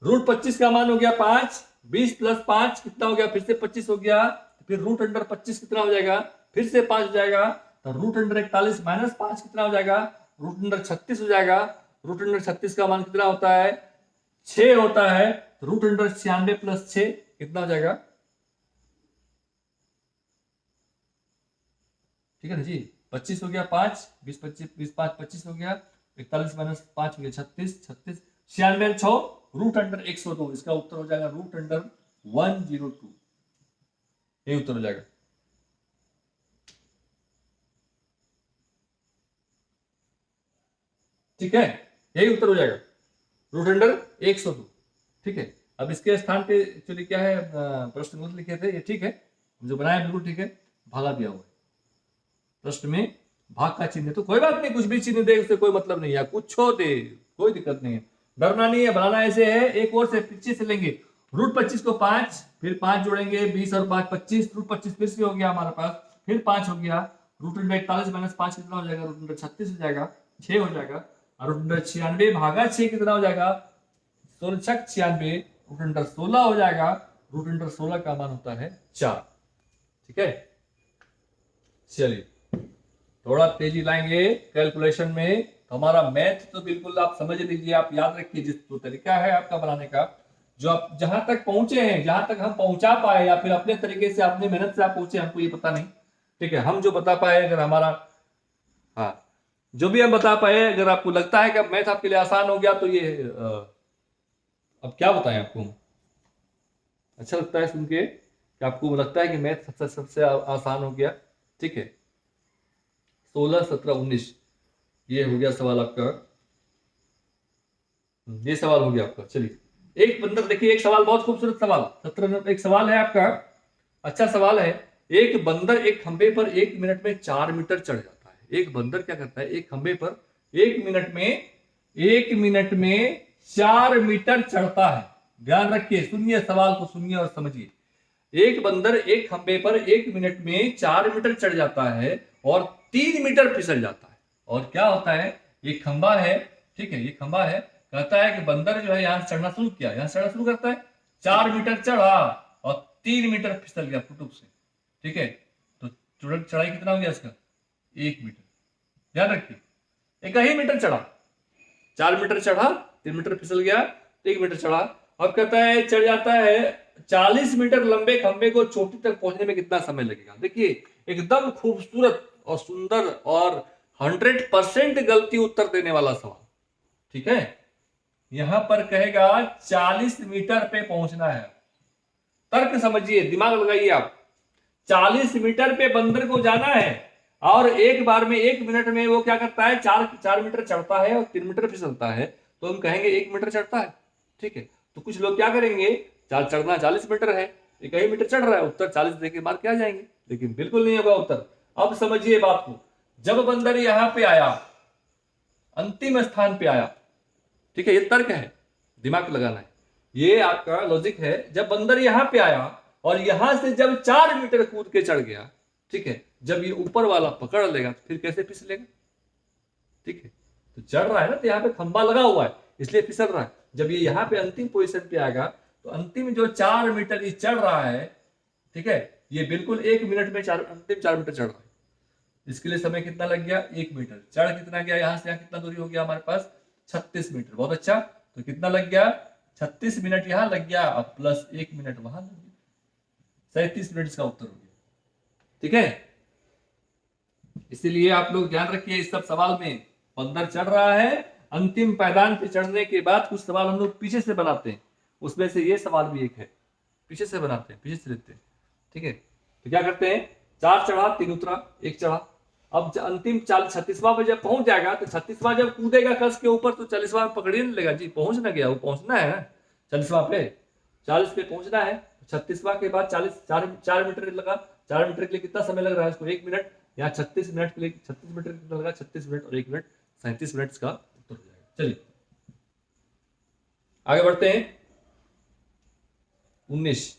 S1: √25 का मान हो गया 5, 20 प्लस 5 कितना हो गया, फिर से 25 हो गया, फिर रूट अंडर 25 कितना हो जाएगा, फिर से 5 हो जाएगा, तो रूट अंडर 41 माइनस 5 कितना हो जाएगा, रूट अंडर 36 हो जाएगा। रूट अंडर 36 का मान कितना होता है, 6 होता है। रूट अंडर 96 प्लस 6 कितना हो जाएगा, ठीक है ना जी, 25 हो गया, 5 20 25 20 5 25 हो गया, 41 माइनस 5 हो गया 36, 36 96 6 रूट अंडर 102। इसका उत्तर हो जाएगा रूट अंडर 102, ये उत्तर हो जाएगा। ठीक है, यही उत्तर हो जाएगा, रूट अंडर 102। ठीक है, अब इसके स्थान पे एक्चुअली क्या है, प्रश्न गलत लिखे थे, ये ठीक है, जो बनाया बिल्कुल ठीक है, भागा दिया हुआ है प्रश्न में, भाग का चिन्ह है, तो कोई बात नहीं, कुछ भी चिन्ह दे उससे कोई मतलब नहीं है, कुछ हो दे कोई दिक्कत नहीं है, डरना नहीं है। बनाना ऐसे है, एक और से पीछे से लेंगे, रूट 25 को 5, फिर 5 जोड़ेंगे, 20 और 5 25, रूट 25 फिर से हो गया हमारे पास, फिर 5 हो गया, रूट अंडर 41 माइनस 5 कितना हो जाएगा, रूट अंडर 36 हो जाएगा, 6 हो जाएगा, और रूट अंडर 96 भागा 6 कितना हो जाएगा, 16 96, रूट अंडर 16 हो जाएगा, रूट अंडर 16 का मान होता है 4। ठीक है, चलिए थोड़ा तेजी लाएंगे कैलकुलेशन में, तो हमारा मैथ तो बिल्कुल आप समझ लीजिए, आप याद रखिए, जिस तो तरीका है आपका बनाने का, जो आप जहां तक पहुंचे हैं, जहां तक हम पहुंचा पाए, या फिर अपने तरीके से अपने मेहनत से आप पहुंचे, हमको ये पता नहीं। ठीक है, हम जो बता पाए, अगर हमारा, हाँ, जो भी हम बता पाए, अगर आपको लगता है कि अब मैथ आपके लिए आसान हो गया, तो ये अब क्या बताएं आपको, अच्छा लगता है सुन के कि आपको लगता है कि मैथ सबसे आसान हो गया। ठीक है, 16 17 19 ये हो गया सवाल आपका, ये सवाल हो गया आपका। चलिए एक बंदर, देखिए एक सवाल बहुत खूबसूरत सवाल, 17 एक सवाल है आपका, अच्छा सवाल है। एक बंदर एक खंबे पर 1 मिनट में 4 मीटर चढ़ जाता है। एक बंदर क्या करता है, एक खंबे पर 1 मिनट में 4 मीटर चढ़ता है। ध्यान रखिए, सुनिए सवाल को, सुनिए और समझिए। एक बंदर एक खंबे पर 1 मिनट में 4 मीटर चढ़ जाता है और 3 मीटर फिसल जाता है। और क्या होता है, एक खंबा है, ठीक है, ये खंबा है, कहता है कि बंदर जो है यहां से चढ़ना शुरू किया, यहां से चढ़ना शुरू करता है, 4 मीटर चढ़ा और 3 मीटर फिसल गया फुटुक से। ठीक है, तो चढ़ाई कितना हो गया इसका, 1 मीटर। ध्यान रखिए, एक ही मीटर चढ़ा, 4 मीटर चढ़ा, 3 मीटर फिसल गया, 1 मीटर चढ़ा। अब कहता है चढ़ जाता है 40 मीटर लंबे खंबे को चोटी तक पहुंचने में कितना समय लगेगा। देखिए एकदम खूबसूरत और सुंदर और 100% गलती उत्तर देने वाला सवाल। ठीक है, यहां पर कहेगा 40 मीटर पे पहुंचना है। तर्क समझिए, दिमाग लगाइए आप, 40 मीटर पे बंदर को जाना है और एक बार में 1 मिनट में वो क्या करता है, 4 मीटर चढ़ता है और 3 मीटर फिसलता है, तो हम कहेंगे 1 मीटर चढ़ता है। ठीक है, तो कुछ लोग क्या करेंगे, चढ़ना 40 मीटर है, 1 मीटर चढ़ रहा है, उत्तर 40 देके मार के आ जाएंगे, लेकिन बिल्कुल नहीं होगा उत्तर। अब समझिए बात को, जब बंदर यहां पे आया, अंतिम स्थान पे आया, ठीक है, ये तर्क है, दिमाग लगाना है, ये आपका लॉजिक है। जब बंदर यहां पे आया और यहां से जब 4 मीटर कूद के चढ़ गया, ठीक है, जब ये ऊपर वाला पकड़ लेगा तो फिर कैसे फिसलेगा। ठीक है, तो चढ़ रहा है ना, तो यहाँ पे खंबा लगा हुआ है इसलिए फिसल रहा है। जब ये यहाँ पे अंतिम पोजीशन पे आएगा तो अंतिम जो 4 मीटर ये चढ़ रहा है, ठीक है, ये बिल्कुल 1 मिनट में अंतिम 4 मीटर चढ़ रहा है। इसके लिए समय कितना लग गया, 1 मीटर। चढ़ कितना गया, यहां से यहाँ कितना दूरी हो गया हमारे पास, 36 मीटर। बहुत अच्छा, तो कितना लग गया, 36 मिनट यहां लग गया और प्लस 1 मिनट वहां लग गया, 37 मिनट इसका उत्तर हो गया। ठीक है, इसीलिए आप लोग ध्यान रखिए, इस सब सवाल में बंदर चढ़ रहा है, अंतिम पायदान पे चढ़ने के बाद कुछ सवाल हम लोग पीछे से बनाते हैं, उसमें से ये सवाल भी एक है, पीछे से बनाते हैं, पीछे से लेते हैं। ठीक है, तो क्या करते हैं, 4 चढ़ा, 3 उतरा, 1 चढ़ा। अब अंतिम 36वां पे जब पहुंच जाएगा तो 36वां जब कूदेगा कस के ऊपर तो 40वां में पकड़ ही नहीं लेगा जी, पहुंच ना गया, वो पहुंचना है ना 40वां पे, 40 पे पहुंचना है। 36वां के बाद 4 मीटर लगा, 4 मीटर के लिए कितना समय लग रहा है इसको, 1 मिनट। यहाँ 36 मिनट के लिए 36 मीटर कितना लगा, 36 मिनट और 1 मिनट, 37 मिनट का उत्तर हो जाएगा। चलिए आगे बढ़ते हैं। 19,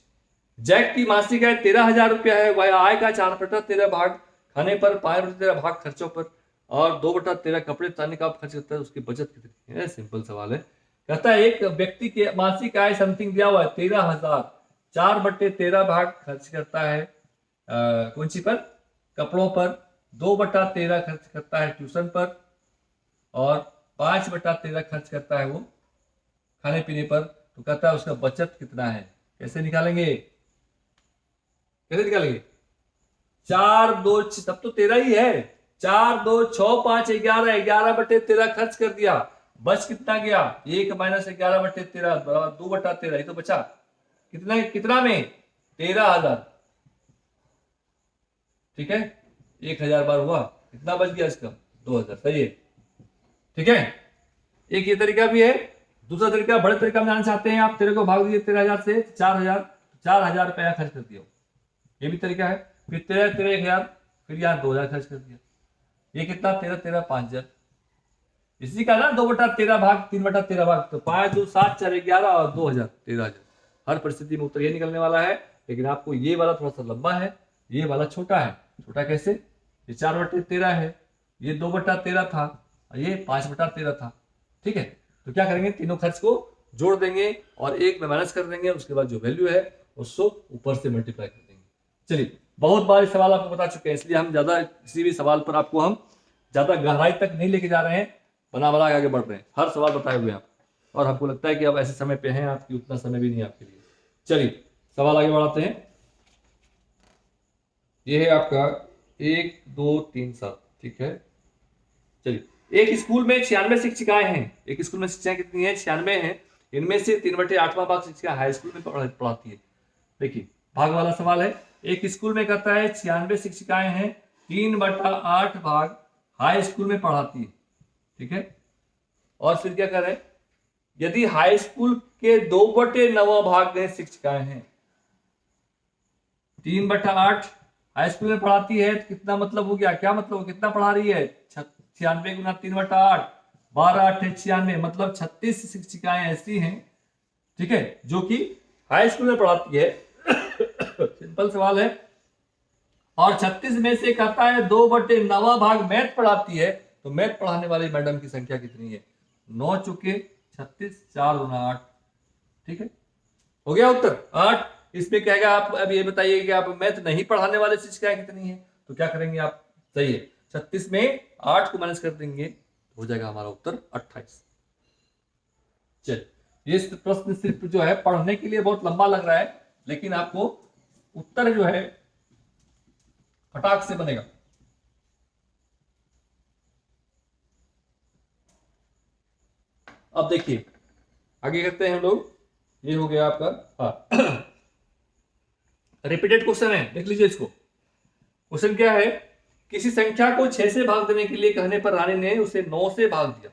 S1: जैक की मासिक आय 13,000 रुपया है, वह आय का 4/13 भाग खाने पर, 5/13 भाग खर्चों पर और 2/13 कपड़े ताने का खर्च करता है, उसकी बचत कितनी है। सिंपल सवाल है, कहता है एक व्यक्ति के मासिक आय समथिंग दिया हुआ है 13,000, 4/13 भाग खर्च करता है कौन सी पर, कपड़ों पर। 2/13 खर्च करता है ट्यूशन पर, और 5/13 खर्च करता है वो खाने पीने पर। तो कहता है उसका बचत कितना है, कैसे निकालेंगे, कैसे निकालेंगे? 4 2 तब तो 13 ही है। 4 2 6 5 11, 11/13 खर्च कर दिया, बच कितना गया? 1 - 11/13 बराबर 2/13। ये तो बचा कितना, कितना में 13,000। ठीक है, 1,000 बार हुआ, कितना बच गया इसका? 2,000। सही है, ठीक है। एक ये तरीका भी है। दूसरा तरीका, बड़े तरीका में जाना चाहते हैं आप, 13 को भाग दिए 13,000 से, 4,000, 4,000 रुपया खर्च कर दिया, ये भी तरीका है। फिर 13 13 1,000, फिर यहाँ 2,000 खर्च कर दिया। ये कितना? 13 13 5,000। इसी का ना 2/13 भाग 3/13 भाग, तो 5 2 7 4 11 और 2,000 13,000। हर परिस्थिति में उत्तर ये निकलने वाला है। लेकिन आपको ये वाला थोड़ा सा लंबा है, ये वाला छोटा है। छोटा कैसे? ये 4/13 है, ये 2/13 था, ये 5/13 था। ठीक है, तो क्या करेंगे, तीनों खर्च को जोड़ देंगे और एक में माइनस कर देंगे। उसके बाद जो वैल्यू है उसको ऊपर से मल्टीप्लाई कर देंगे। चलिए, बहुत बार सवाल आपको बता चुके हैं, इसलिए हम ज्यादा किसी भी सवाल पर आपको हम ज्यादा गहराई तक नहीं लेके जा रहे हैं, बना बना आगे बढ़ रहे हैं। हर सवाल बताए हुए हैं आप, और हमको लगता है कि अब ऐसे समय पे हैं आपकी, उतना समय भी नहीं है आपके लिए। चलिए सवाल आगे बढ़ाते हैं। ये है आपका 1 2 3 7। ठीक है, चलिए। एक स्कूल में 96 शिक्षिकाएं हैं। एक स्कूल में शिक्षिकाएं कितनी है? 96 हैं। इनमें से 3/8 भाग शिक्षिका हाई स्कूल में पढ़ाती है। देखिए, भाग वाला सवाल है। एक स्कूल में कहता है 96 शिक्षिकाएं हैं, 3/8 भाग हाई स्कूल में पढ़ाती है। ठीक है, और फिर क्या कर रहे हैं, यदि हाई स्कूल के 2/9 भाग में शिक्षिकाएं हैं, 3/8 हाई स्कूल में पढ़ाती है, तो कितना मतलब हो गया? क्या मतलब, कितना पढ़ा रही है? 96 गुना 3/8, 12 8 96, मतलब 36 शिक्षिकाएं ऐसी हैं, ठीक है, जो कि हाई स्कूल में पढ़ाती है। सिंपल सवाल है। और 36 में से कहता है 2/9 भाग मैथ पढ़ाती है, तो मैथ पढ़ाने वाली मैडम की संख्या कितनी है? 9 चुके 36, 4 गुना 8। ठीक है, हो गया उत्तर 8। इसमें कहेगा आप अब ये बताइए कि आप मैथ नहीं पढ़ाने वाले शिक्षिकाएं कितनी है, तो क्या करेंगे आप? सही है, 36 में 8 को माइनस कर देंगे, हो जाएगा हमारा उत्तर 28। चल, ये प्रश्न सिर्फ जो है पढ़ने के लिए बहुत लंबा लग रहा है, लेकिन आपको उत्तर जो है फटाक से बनेगा। अब देखिए आगे करते हैं हम लोग। ये हो गया आपका रिपीटेड क्वेश्चन है, देख लीजिए इसको। क्वेश्चन क्या है, किसी संख्या को 6 से भाग देने के लिए कहने पर रानी ने उसे 9 से भाग दिया।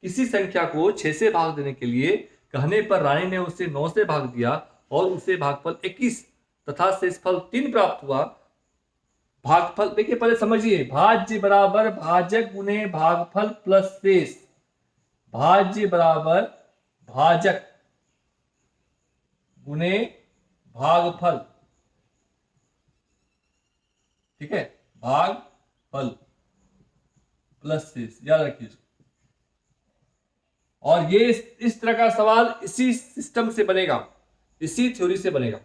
S1: किसी संख्या को 6 से भाग देने के लिए कहने पर रानी ने उसे 9 से भाग दिया और उसे भागफल 21 तथा शेषफल 3 प्राप्त हुआ। भागफल देखिए, पहले समझिए, भाज्य बराबर भाजक गुने भागफल प्लस शेष। भाज्य बराबर भाजक गुने भागफल, ठीक है, भागफल प्लस शेष, याद रखिए इसको। और ये इस तरह का सवाल इसी सिस्टम से बनेगा, इसी थ्योरी से बनेगा।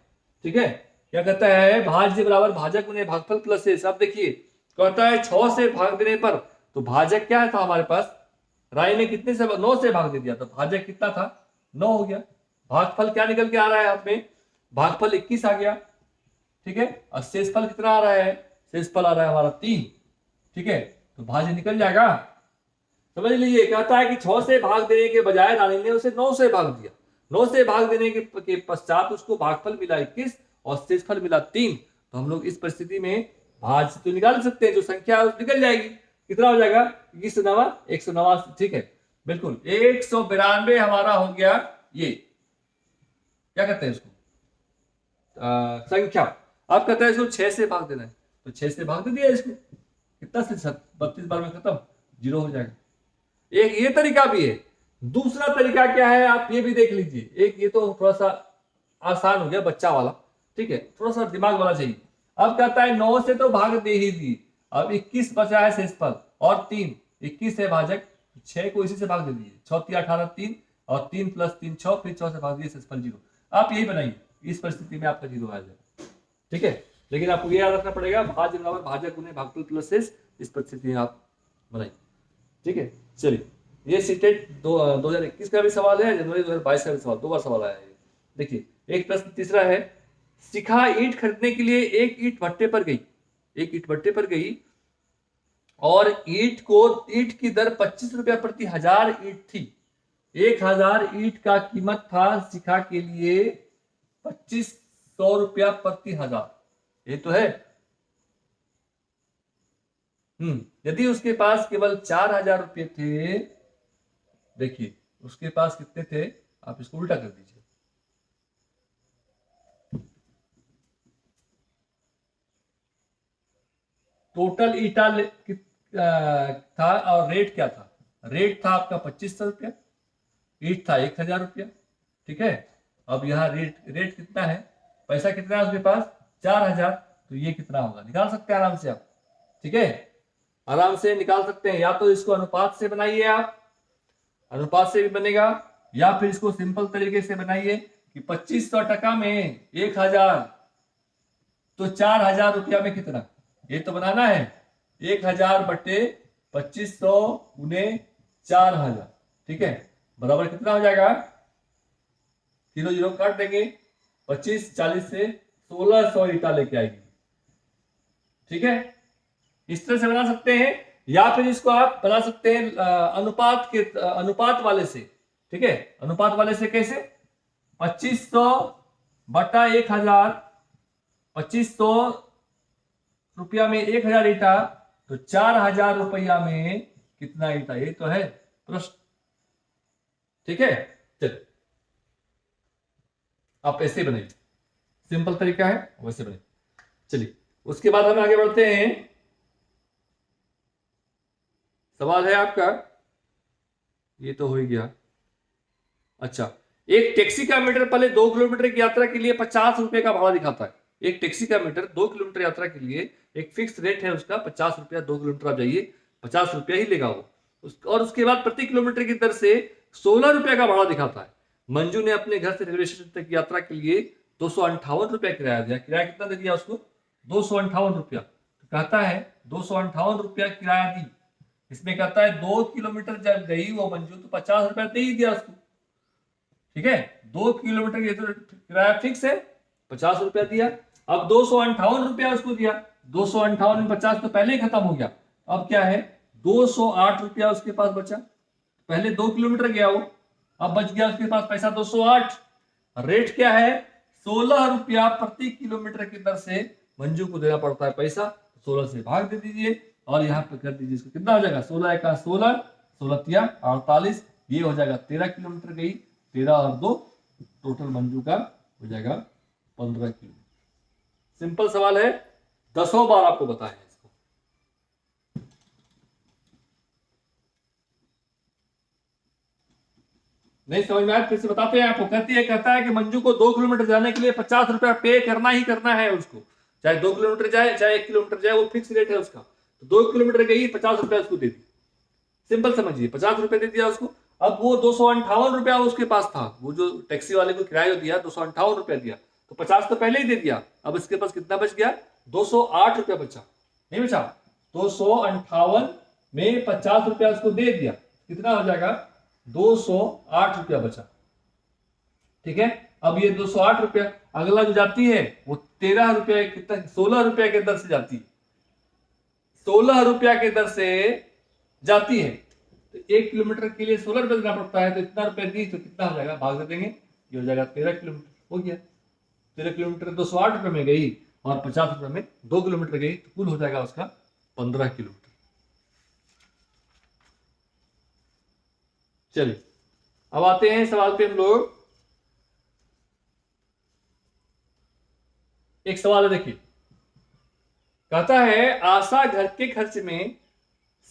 S1: ठीक है, क्या कहता है, भाज्य बराबर भाजक गुने भागफल प्लस शेष। अब देखिए, कहता है 6 से भाग देने पर, तो भाजक क्या था हमारे पास? राय ने कितने से? 9 से भाग दे दिया, तो भाजक कितना था? 9 हो गया। भागफल क्या निकल के आ रहा है हाथ में? भागफल 21 आ गया। ठीक है, और शेषफल कितना आ रहा है? शेषफल आ रहा है हमारा 3। ठीक है, तो भाज्य निकल जाएगा। समझ लीजिए, कहता है कि 6 से भाग देने के बजाय रानी ने उसे 9 से भाग दिया। 9 से भाग देने के पश्चात उसको भागफल मिला 21 और शेषफल मिला 3। तो हम लोग इस परिस्थिति में भाज्य तो निकाल सकते हैं, जो संख्या निकल जाएगी। कितना हो जाएगा? 21 9 189। ठीक है, बिल्कुल 192 हमारा हो गया। ये क्या कहते हैं इसको? संख्या। अब कहता है इसको 6 से भाग देना है, तो 6 से भाग दे दिया इसको। कितना से? 32 बार में खत्म, 0 हो जाएगा। एक ये तरीका भी है। दूसरा तरीका क्या है, आप ये भी देख लीजिए। एक ये तो थोड़ा सा आसान हो गया, बच्चा वाला। ठीक है, थोड़ा सा दिमाग वाला चाहिए। अब कहता है 9 से तो भाग दे ही दी, अब 21 बचा है शेषफल और 3। 21 है भाजक, 6 को इसी से भाग दे दीजिए। 6 3 18 3 और 3 + 3 6, फिर 6 से भाग दिए, शेषफल 0। आप यही बनाइए, इस परिस्थिति में आपका 0 आ जाएगा। ठीक है, लेकिन आपको ये याद रखना पड़ेगा, भाज्य बराबर भाजक गुने भागफल प्लस शेष, इस परिस्थिति में आप बनाइए। ठीक है, चलिए ये सीटेट 2021 का भी सवाल है, जनवरी 2022 का भी सवाल, 2 बार सवाल आया है। देखिए एक प्रश्न तीसरा है, शिखा ईंट खरीदने के लिए एक ईंट भट्टे पर गई और ईंट की दर 25 रुपया प्रति 1000 ईंट थी। 1000 ईंट का कीमत था शिखा के लिए 2500 रुपया प्रति 1000। ये तो है। यदि उसके पास केवल 4000 रुपये थे, देखिए उसके पास कितने थे, आप इसको उल्टा कर दीजिए। टोटल ईटा था और रेट क्या था, रेट था आपका 2500 रुपया, ईट था 1000 रुपया। ठीक है, अब यहाँ रेट कितना है, पैसा कितना है उसके पास 4000, तो ये कितना होगा निकाल सकते हैं आराम से आप। ठीक है, आराम से निकाल सकते हैं, या तो इसको अनुपात से बनाइए आप, अनुपात से भी बनेगा, या फिर इसको सिंपल तरीके से बनाइए कि 2500 टका में 1000, तो 4000 रुपया में कितना, ये तो बनाना है 1000 बटे 2500 गुने 4000। ठीक है, बराबर कितना हो जाएगा, 0 काट देंगे, 25 40 से 1600 ईटा लेके आएगी। ठीक है, इस तरह से बना सकते हैं, या फिर इसको आप बना सकते हैं अनुपात वाले से। ठीक है, अनुपात वाले से कैसे, 2500 बटा 1000, 2500 रुपया में 1000 ईटा, तो 4000 रुपया में कितना ईटा, ये तो है प्रश्न। ठीक है, चलिए आप ऐसे बनाइए, सिंपल तरीका है वैसे बनाइए। चलिए उसके बाद हम आगे बढ़ते हैं, सवाल है आपका, ये तो हो ही गया। अच्छा, एक टैक्सी का मीटर पहले 2 किलोमीटर की यात्रा के लिए 50 रुपए का भाड़ा दिखाता है। एक टैक्सी का मीटर 2 किलोमीटर यात्रा के लिए एक फिक्स रेट है उसका 50 रुपया, 2 किलोमीटर आप जाइए 50 रुपया ही लेगा वो, और उसके बाद प्रति किलोमीटर की दर से 16 रुपया का भाड़ा दिखाता है। मंजू ने अपने घर से रेलवे स्टेशन तक की यात्रा के लिए 258 रुपया किराया दिया। किराया कितना दे दिया उसको, 258 रुपया। तो कहता है 258 रुपया किराया दी, इसमें कहता है 2 किलोमीटर जब गई वो मंजू, तो 50 रुपया दे ही दिया उसको। ठीक है, 2 किलोमीटर की तो किराया फिक्स है, 50 रुपया दिया। अब 258 रुपया उसको दिया, 258 में 50 तो पहले ही खत्म हो गया। अब क्या है, 208 रुपया उसके पास बचा। पहले 2 किलोमीटर गया वो, अब बच गया उसके पास पैसा 208। रेट क्या है, 16 रुपया प्रति किलोमीटर की दर से मंजू को देना पड़ता है पैसा। 16 से भाग दे दीजिए और यहाँ पे कर दीजिए, इसको कितना हो जाएगा, 16 का 16, 16 तिया 48, ये हो जाएगा 13 किलोमीटर गई, 13 और 2 टोटल मंजू का हो जाएगा 15 किलोमीटर। सिंपल सवाल है, 10 बार आपको बताया है इसको। नहीं समझ में आया, फिर से बताते हैं आपको। कहता है कि मंजू को 2 किलोमीटर जाने के लिए 50 रुपया पे करना ही करना है उसको, चाहे 2 किलोमीटर जाए चाहे 1 किलोमीटर जाए, वो फिक्स रेट है उसका। तो 2 किलोमीटर गई, 50 रुपया उसको दे दी, सिंपल समझिए, 50 रुपया दे दिया उसको। अब वो 258 रुपया उसके पास था, वो जो टैक्सी वाले को किराया दिया 258 रुपया दिया, तो 50 तो पहले ही दे दिया। अब इसके पास कितना बच गया, 208 रुपया बचा, नहीं बचा, 258 में 50 रुपया उसको दे दिया, कितना हो जाएगा, 208 रुपया बचा। ठीक है, अब ये 208 रुपया, अगला जो जाती है वो 13 रुपया, कितना 16 रुपया के दर से जाती है, 16 रुपया के दर से जाती है। तो 1 किलोमीटर के लिए 16 रुपया देना पड़ता है, तो इतना रुपया दी, तो कितना हो जाएगा, भाग दे देंगे, ये हो जाएगा 13 किलोमीटर, हो गया 13 किलोमीटर 208 रुपये में गई और 50 रुपये में 2 किलोमीटर गई, तो कुल हो जाएगा उसका 15 किलोमीटर। चलिए अब आते हैं सवाल पे हम लोग। एक सवाल है, देखिए, कहता है आशा घर के खर्च में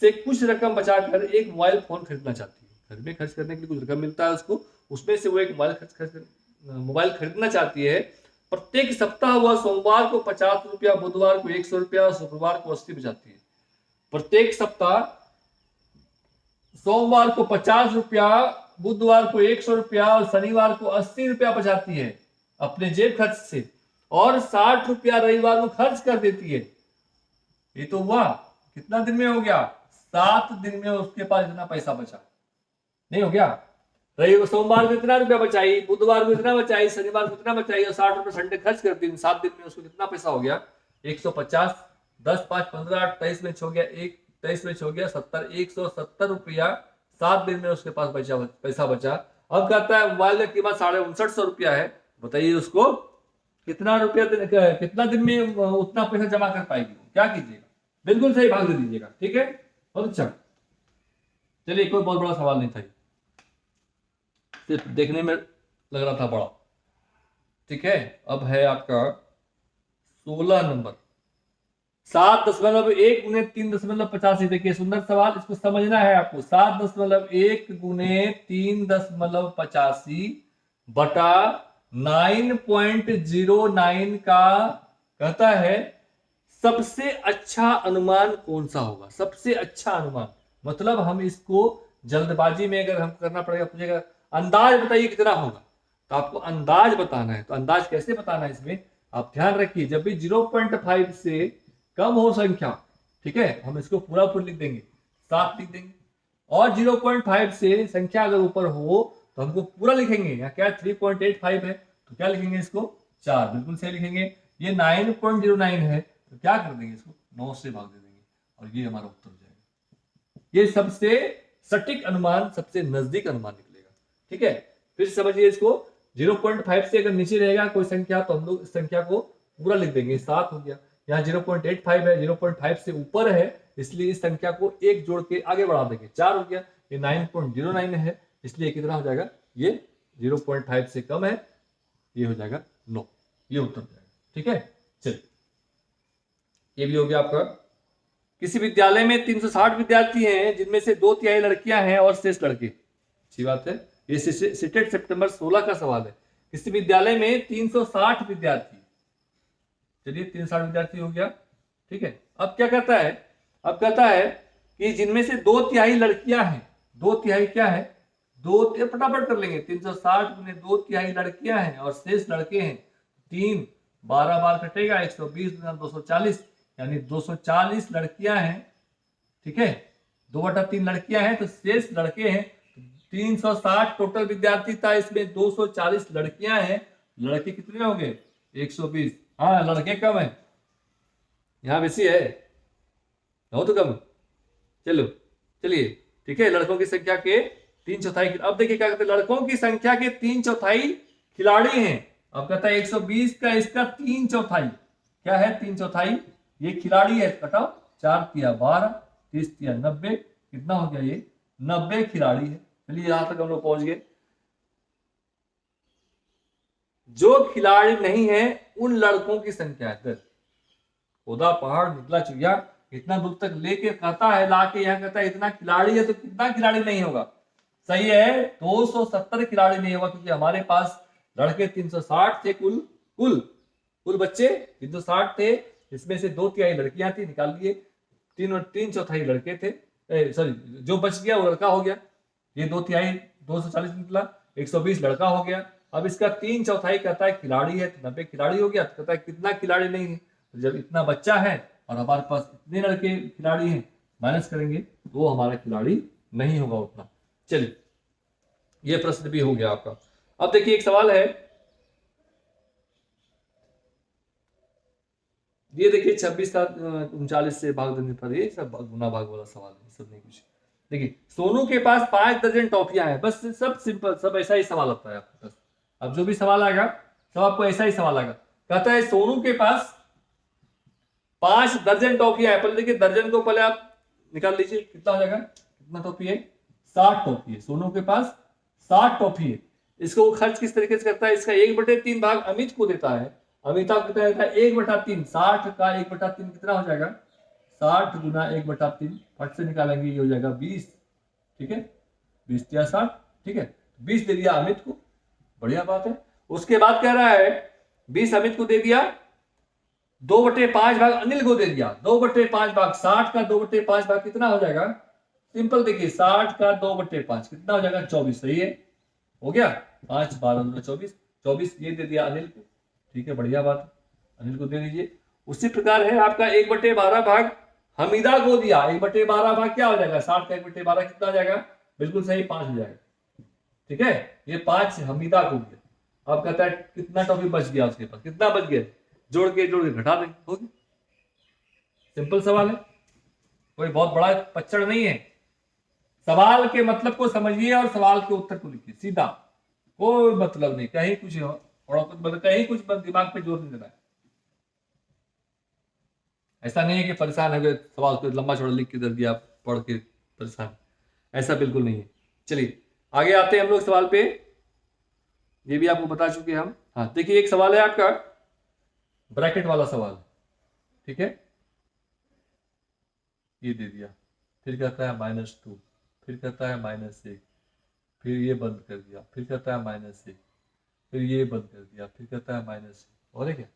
S1: से कुछ रकम बचाकर एक मोबाइल फोन खरीदना चाहती है। घर में खर्च करने के लिए कुछ रकम मिलता है उसको, उसमें से वो एक मोबाइल खरीदना चाहती है। प्रत्येक सप्ताह वह सोमवार को 50 रुपया, बुधवार को 100 रुपया और शुक्रवार को 80 बचाती है। प्रत्येक सप्ताह सोमवार को 50 रुपया, बुधवार को 100 रुपया और शनिवार को 80 रुपया बचाती है। अपने जेब खर्च से और 60 रुपया रविवार को खर्च कर देती है, ये तो हुआ कितना दिन में हो गया, 7 दिन में उसके पास इतना पैसा बचा, नहीं हो गया। रविवार सोमवार को इतना रुपया बचाई, बुधवार को इतना बचाई, शनिवार को इतना बचाई और 60 रुपये संडे खर्च करती है, 7 दिन में उसको कितना पैसा हो गया, 150, 10, 5, 15, 23 में हो गया, 23 में हो गया 70, 170 रुपया 7 दिन में उसके पास पैसा बचा। अब कहता है मोबाइल की कीमत 5950 रुपया है, बताइए उसको कितना रुपया कितना दिन में उतना पैसा जमा कर पाएगी, क्या कीजिएगा, बिल्कुल सही भाग दे दीजिएगा, ठीक है, बहुत अच्छा। चलिए कोई बहुत बड़ा सवाल नहीं था, सिर्फ देखने में लग रहा था बड़ा, ठीक है। अब है आपका 16 नंबर, 7.1 गुने 3.85। देखिए सुंदर सवाल, इसको समझना है आपको। 7.1 गुने 3.85 बटा 9.09 का कहता है सबसे अच्छा अनुमान कौन सा होगा, सबसे अच्छा अनुमान, मतलब हम इसको जल्दबाजी में अगर हम करना पड़ेगा, पूछेगा अंदाज बताइए कितना होगा, तो आपको अंदाज बताना है। तो अंदाज कैसे बताना है, इसमें आप ध्यान रखिए, जब भी 0.5 से कम हो संख्या, ठीक है, हम इसको पूरा लिख देंगे, 7 लिख देंगे, और 0.5 से संख्या अगर ऊपर हो तो हमको पूरा लिखेंगे। यहाँ क्या 3.85 है तो क्या लिखेंगे इसको 4, बिल्कुल सही लिखेंगे। ये 9.09 है तो क्या कर देंगे, इसको 9 से भाग दे देंगे और ये हमारा उत्तर हो जाएगा। ये सबसे सटीक अनुमान, सबसे नजदीक अनुमान निकलेगा, ठीक है। फिर समझिए इसको, 0.5 से अगर नीचे रहेगा कोई संख्या तो हम लोग इस संख्या को पूरा लिख देंगे, 7 हो गया। यहाँ 0.85 है, 0.5 से ऊपर है, इसलिए इस संख्या को एक जोड़ के आगे बढ़ा देंगे, 4 हो गया। ये 9.09 है, इसलिए कितना हो जाएगा, ये 0.5 से कम है, ये हो जाएगा 9, ये उत्तर हो जाएगा, ठीक है। चलिए ये भी हो गया आपका। किसी विद्यालय में 360 विद्यार्थी हैं, जिनमें से 2/3 लड़कियां हैं और शेष लड़के, अच्छी बात है। ये सिटेट सितंबर 16 का सवाल है। किसी विद्यालय में 360 विद्यार्थी, चलिए 360 विद्यार्थी हो गया, ठीक है। अब क्या कहता है, अब कहता है कि जिनमें से 2/3 लड़कियां हैं, 2/3 क्या है, फटाफट कर लेंगे, 360 गुने 2/3 लड़कियां हैं और शेष लड़के हैं, 3 12 बार कटेगा, 120 गुना 240, यानी 240 लड़कियां हैं, ठीक है, 2/3 लड़कियां हैं तो शेष लड़के हैं। 360 टोटल विद्यार्थी था, इसमें 240 लड़कियां हैं, लड़के कितने हो गए 120, हाँ लड़के कम है, यहाँ बेसी है, हो तो कम, चलो चलिए, ठीक है। लड़कों की संख्या के 3/4, अब देखिए क्या कहते हैं, लड़कों की संख्या के 3/4 खिलाड़ी हैं। अब कहता है 120 का इसका 3/4 क्या है, 3/4 ये खिलाड़ी है, कटाओ, 4 तिया 12, 30 तिया 90, कितना हो गया, ये 90 खिलाड़ी है। चलिए यहां तक हम लोग पहुंच गए। जो खिलाड़ी नहीं है उन लड़कों की संख्या है, खुदा पहाड़ निकला चुया, इतना दूर तक लेके कहता है, लाके यहाँ कहता है इतना खिलाड़ी है तो कितना खिलाड़ी नहीं होगा, सही है 270 खिलाड़ी नहीं होगा, क्योंकि हमारे पास लड़के 360 थे, कुल बच्चे 360 थे, इसमें से 2/3 लड़कियां थी, निकाल लिए, 3/4 लड़के थे, सॉरी जो बच गया वो लड़का हो गया, ये 2/3 240 निकला, 120 लड़का हो गया। अब इसका 3/4 कहता है खिलाड़ी है, तो 90 खिलाड़ी हो गया, तो कहता है कितना खिलाड़ी नहीं है, तो जब इतना बच्चा है और हमारे पास इतने लड़के खिलाड़ी हैं, माइनस करेंगे तो वो हमारा खिलाड़ी नहीं होगा उतना। चलिए ये प्रश्न भी हो गया आपका। अब देखिए एक सवाल है, ये देखिए 26 का 39 से भाग देने पर, ये सब गुना भाग वाला सवाल है, सब नहीं कुछ। देखिए सोनू के पास 5 दर्जन टॉफियां हैं, बस सब सिंपल, सब ऐसा ही सवाल आता है आपके पास। अब जो भी सवाल आएगा सब आपको ऐसा ही सवाल आएगा। कहता है सोनू के पास 5 दर्जन टॉफियां है, पहले देखिए दर्जन को पहले आप निकाल लीजिए, कितना हो जाएगा, कितना टॉफी है, 60 टॉफी है, सोनू के पास 60 टॉफी है। इसको वो खर्च किस तरीके से करता है, इसका 1/3 भाग अमित को देता है, अमिताभ कितना देता है 1/3, 60 का 1/3 कितना हो जाएगा, 60 गुना 1/3, फट से निकालेंगे ये हो जाएगा 20, ठीक है, 20 या 60, ठीक है, 20 दे दिया अमित को, बढ़िया बात है। उसके बाद कह रहा है 20 अमित को दे दिया, 2/5 भाग अनिल को दे दिया, 2/5 भाग 60 का 2/5 भाग कितना हो जाएगा, सिंपल देखिए 60 का 2/5 कितना हो जाएगा 24, सही है, हो गया 5 12 24, 24 ये दे दिया अनिल को, ठीक है, बढ़िया बात, अनिल को दे दीजिए। उसी प्रकार है आपका 1/12 भाग हमीदा को दिया, 1/12 भाग क्या हो जाएगा, 60 का 1/12 कितना हो जाएगा, बिल्कुल सही 5 हो जाएगा, ठीक है, ये 5 हमीदा को दिया। अब कहता है कितना टॉपिक बच गया उसके पास, कितना बच गया, जोड़ के घटा देंगे, हो गया, सिंपल सवाल है, कोई बहुत बड़ा पच्चड़ नहीं है। सवाल के मतलब को समझिए और सवाल के उत्तर को लिखिए, सीधा, कोई मतलब नहीं, कहीं कुछ और कुछ मतलब कहीं कुछ दिमाग पे जोर नहीं देना है। ऐसा नहीं है कि परेशान हो गए सवाल को लंबा चौड़ा लिख के दे दिया पढ़ के परेशान, ऐसा बिल्कुल नहीं है। चलिए आगे आते हैं हम लोग सवाल पे, ये भी आपको बता चुके हम। हाँ देखिए एक सवाल है आपका ब्रैकेट वाला सवाल, ठीक है, ये दे दिया, फिर कहता है -2, फिर कहता है -1, फिर ये बंद कर दिया, फिर कहता है -1, फिर ये बंद कर दिया, फिर कहता है -1, और है क्या,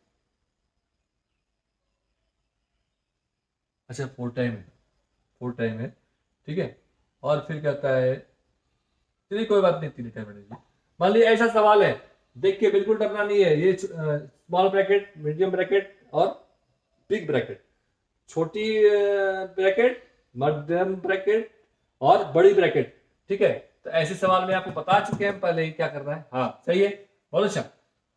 S1: अच्छा 4 टाइम है, 4 टाइम है, ठीक है, और फिर कहता है, चलिए कोई बात नहीं 3 टाइम है। मान लीजिए ऐसा सवाल है, देख के बिल्कुल डरना नहीं है, ये स्मॉल ब्रैकेट, मीडियम ब्रैकेट और बिग ब्रैकेट, छोटी ब्रैकेट, मध्यम ब्रैकेट और बड़ी ब्रैकेट, ठीक है, तो ऐसे सवाल में आपको बता चुके हैं पहले ही क्या करना है। हाँ सही है, बहुत अच्छा,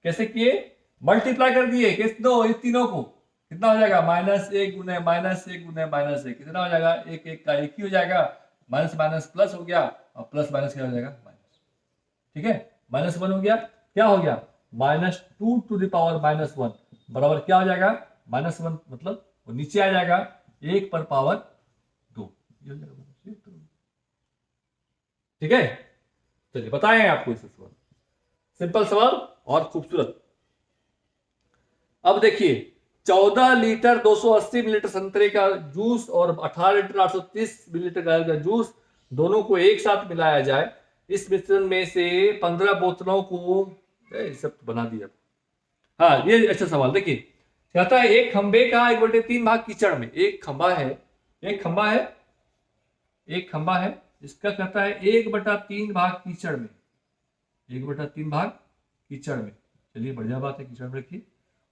S1: कैसे किए, मल्टीप्लाई कर दिए, किस दो इस तीनों को, कितना हो जाएगा, -1 गुने -1 गुने -1, कितना हो जाएगा, 1 1 का 1 ही हो जाएगा, माइनस माइनस प्लस हो गया, और प्लस माइनस क्या हो जाएगा, माइनस, ठीक है, -1 हो गया, क्या हो गया, -2 टू द पावर -1 बराबर क्या हो जाएगा, -1 मतलब वो नीचे आ जाएगा 1 पर पावर 2, ठीक है। चलिए बताएं आपको इस सवाल, सिंपल सवाल और खूबसूरत। अब देखिए 14 लीटर 280 मिलीलीटर संतरे का जूस और 18 लीटर 830 मिलीलीटर गाजर का जूस दोनों को एक साथ मिलाया जाए, इस मिश्रण में से 15 बोतलों को, सब तो बना दिया। हाँ ये अच्छा सवाल, देखिए कहता है एक खंबे का 1/3 भाग कीचड़ में, एक खंबा है, एक खंबा है, एक खंबा है, इसका कहता है 1/3 भाग कीचड़ में, 1/3 भाग कीचड़ में, चलिए बढ़िया बात है, कीचड़ में रखिए।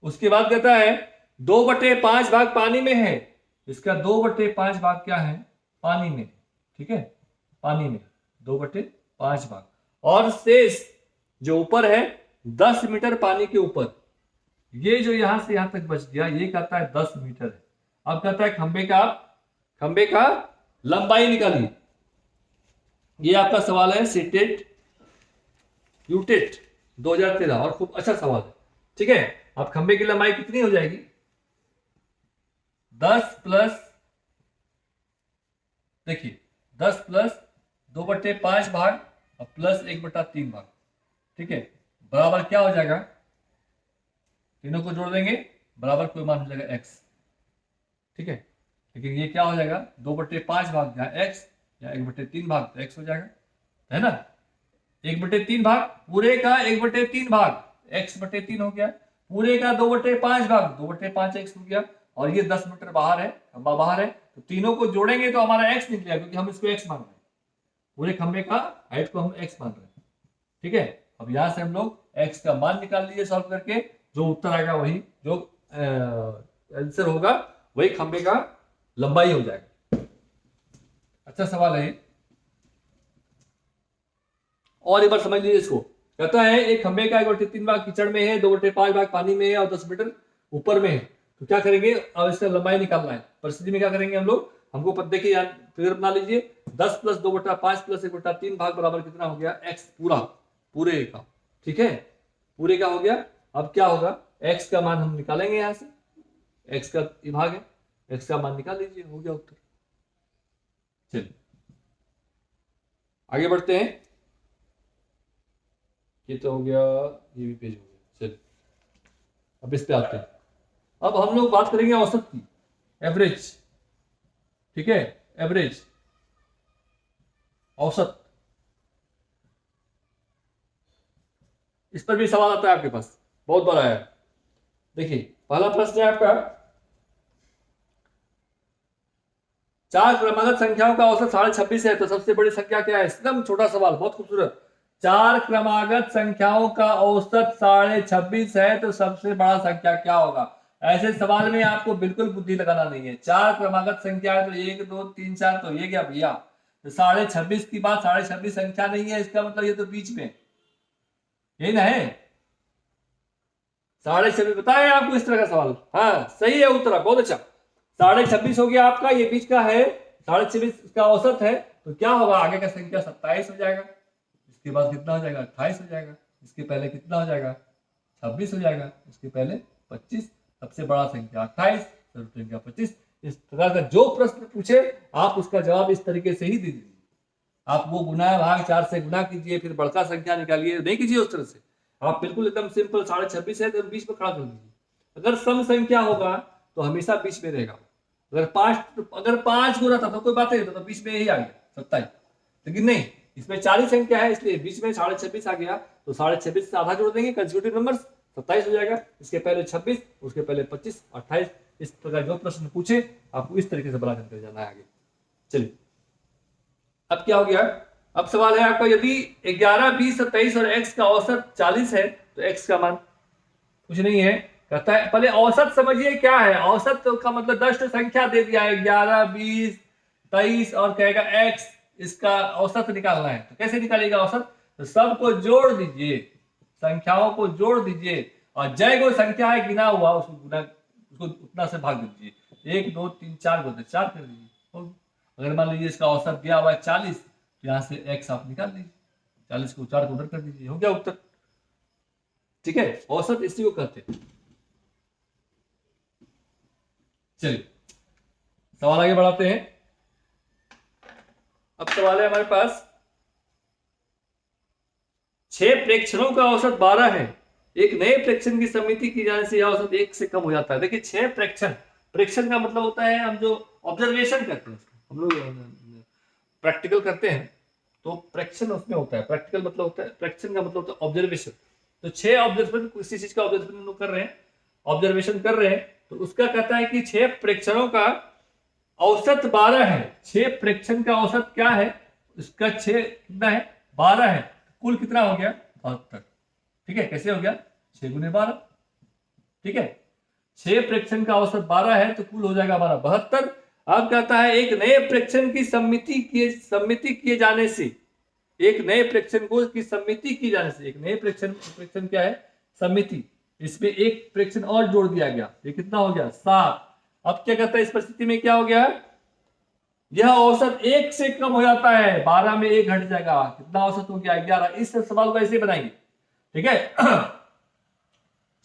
S1: उसके बाद कहता है 2/5 भाग पानी में है, इसका 2/5 भाग क्या है, पानी में, ठीक है, पानी में 2/5 भाग, और शेष जो ऊपर है 10 मीटर पानी के ऊपर, ये जो यहां से यहां तक बच गया ये कहता है 10 मीटर है। अब कहता है खंबे का लंबाई निकालिए, ये आपका सवाल है सीटेट यूटेट 2013 और खूब अच्छा सवाल है, ठीक है। अब खंबे की लंबाई कितनी हो जाएगी, 10 प्लस, देखिए 10 प्लस 2/5 भाग और प्लस 1/3 भाग, ठीक है, बराबर क्या हो जाएगा, तीनों को जोड़ देंगे बराबर कोई मान हो जाएगा x, ठीक है, लेकिन ये क्या हो जाएगा 2/5 भाग या x या 1/3 भाग तो x हो जाएगा, है ना, 1/3 भाग पूरे का 1/3 भाग x/3 हो गया, पूरे का 2/5 भाग 2/5x हो गया, और ये 10 मीटर बाहर है, खंबा बाहर है, तो तीनों को जोड़ेंगे तो हमारा x निकलेगा क्योंकि हम इसको x मान रहे हैं, पूरे खंबे का हाइट को हम x मान रहे हैं, ठीक है। अब यहां से हम लोग x का मान निकाल लीजिए सॉल्व करके, जो उत्तर आएगा वही, जो आंसर होगा वही खंबे का लंबाई हो जाएगा। अच्छा सवाल है, और एक बार समझ लीजिए इसको, कहता है एक खंबे का 1/3 भाग कीचड़ में है, 2/5 भाग पानी में है और 10 मीटर ऊपर में है, तो क्या करेंगे, अब इसका लंबाई निकालना है, परिस्थिति में क्या करेंगे हम लोग, हमको पता, देखिए फिगर बना लीजिए, 10 प्लस 2/5 प्लस 1/3 भाग बराबर कितना हो गया, x पूरा, पूरे का, ठीक है, पूरे का हो गया। अब क्या होगा, x का मान हम निकालेंगे यहां से, x का भाग है, x का मान निकाल लीजिए, हो गया उत्तर। चलिए आगे बढ़ते हैं, ये तो हो गया, ये भी पेज हो गया, चलिए अब इस पे आते हैं। अब हम लोग बात करेंगे औसत की, एवरेज, ठीक है, एवरेज, औसत, इस पर भी सवाल आता है आपके पास, बहुत बार आया है। देखिए पहला प्रश्न है आपका, 4 क्रमागत संख्याओं का औसत 26.5 है, तो सबसे बड़ी संख्या क्या है, एकदम छोटा सवाल, बहुत खूबसूरत, चार क्रमागत संख्याओं का औसत 26.5 है तो सबसे बड़ा संख्या क्या होगा। ऐसे सवाल में आपको बिल्कुल बुद्धि लगाना नहीं है। चार क्रमागत संख्या है तो 1 2 3 4, तो ये क्या भैया, तो 26.5 की बात 26.5 संख्या नहीं है, इसका मतलब ये तो बीच में यही ना है। 26.5 बताए आपको इस तरह का सवाल। हाँ सही है उत्तर, बहुत अच्छा। 26.5 हो गया आपका, ये बीच का है, 26.5 का औसत है, तो क्या होगा आगे का संख्या 27 हो जाएगा, इसके बाद कितना हो जाएगा 28 हो जाएगा, इसके पहले कितना हो जाएगा 26 हो जाएगा, इसके पहले 25, सबसे बड़ा संख्या 28, छोटी संख्या 25। इस तरह का जो प्रश्न पूछे आप उसका जवाब इस तरीके से ही दे दीजिए। आप वो गुना भाग 4 से गुना कीजिए, फिर बड़का संख्या निकालिए, नहीं कीजिए उस तरह से। आप बिल्कुल एकदम सिंपल 26.5 है तो बीच में खड़ा कर दीजिए। अगर सम संख्या होगा तो हमेशा बीच में रहेगा। अगर पांच गुना था तो कोई बात नहीं, तो बीच में यही आ गया 27, लेकिन नहीं, इसमें 40 संख्या है इसलिए बीच में 26.5 आ गया, तो 26.5 से आधा जोड़ देंगे, कंसेक्यूटिव नंबर्स 27 हो जाएगा, इसके पहले 26, उसके पहले 25, 28। इस प्रकार जो प्रश्न पूछे आपको इस तरीके से बना करके जाना है आगे। चलिए अब क्या हो गया, अब सवाल है आपका, यदि 11, 20, 27 और x का औसत 40 है तो x का मान कुछ नहीं है। कहता है पहले औसत समझिए क्या है। औसत का मतलब 10 संख्या दे दिया है, 11, 20, 23 और कहेगा x, इसका औसत निकालना है। तो कैसे निकालेगा औसत, तो सबको जोड़ दीजिए, संख्याओं को जोड़ दीजिए और जय को संख्या है गिना हुआ उसको गुना, उसको उतना से भाग दीजिए। 1 2 3 4 को 4 कर दीजिए। अगर मान लीजिए इसका औसत दिया हुआ है 40, तो यहाँ से x आप निकाल दीजिए, 40 को 4 को उधर कर दीजिए, हो गया उत्तर। ठीक है, औसत इसी को कहते हैं। चलिए सवाल आगे बढ़ाते हैं। अब सवाल है हमारे पास, 6 प्रेक्षणों का औसत 12 है, एक नए प्रेक्षण की समिति की जाने से यह औसत 1 से कम हो जाता है। देखिए 6 प्रेक्षण, प्रेक्षण का मतलब होता है हम जो ऑब्जर्वेशन करते हैं, हम लोग प्रैक्टिकल करते हैं तो प्रेक्षण उसमें होता है। प्रैक्टिकल मतलब होता है, प्रेक्षण का मतलब होता है ऑब्जर्वेशन। तो 6 ऑब्जर्वेशन, किसी चीज का ऑब्जर्वेशन लोग कर रहे हैं, ऑब्जर्वेशन कर रहे हैं, तो उसका कहता है कि 6 प्रेक्षणों का औसत 12 है। 6 प्रेक्षण का औसत क्या है, इसका 6 कितना है 12 है, कुल कितना हो गया 72। ठीक है, कैसे हो गया 6 गुने 12। ठीक है, 6 प्रेक्षण का औसत 12 है तो कुल हो जाएगा हमारा 72। अब कहता है एक नए प्रेक्षण की सम्मिति किए जाने से, एक नए प्रेक्षण को की सम्मिति की जाने से, एक नए प्रेक्षण क्या है सम्मिति, इसमें एक प्रेक्षण और जोड़ दिया गया, ये कितना हो गया 7। अब क्या कहता है इस परिस्थिति में क्या हो गया, यह औसत 1 से कम हो जाता है, 12 में 1 घट जाएगा, कितना औसत हो गया 11। इस सवाल को ऐसे बनाएंगे। ठीक है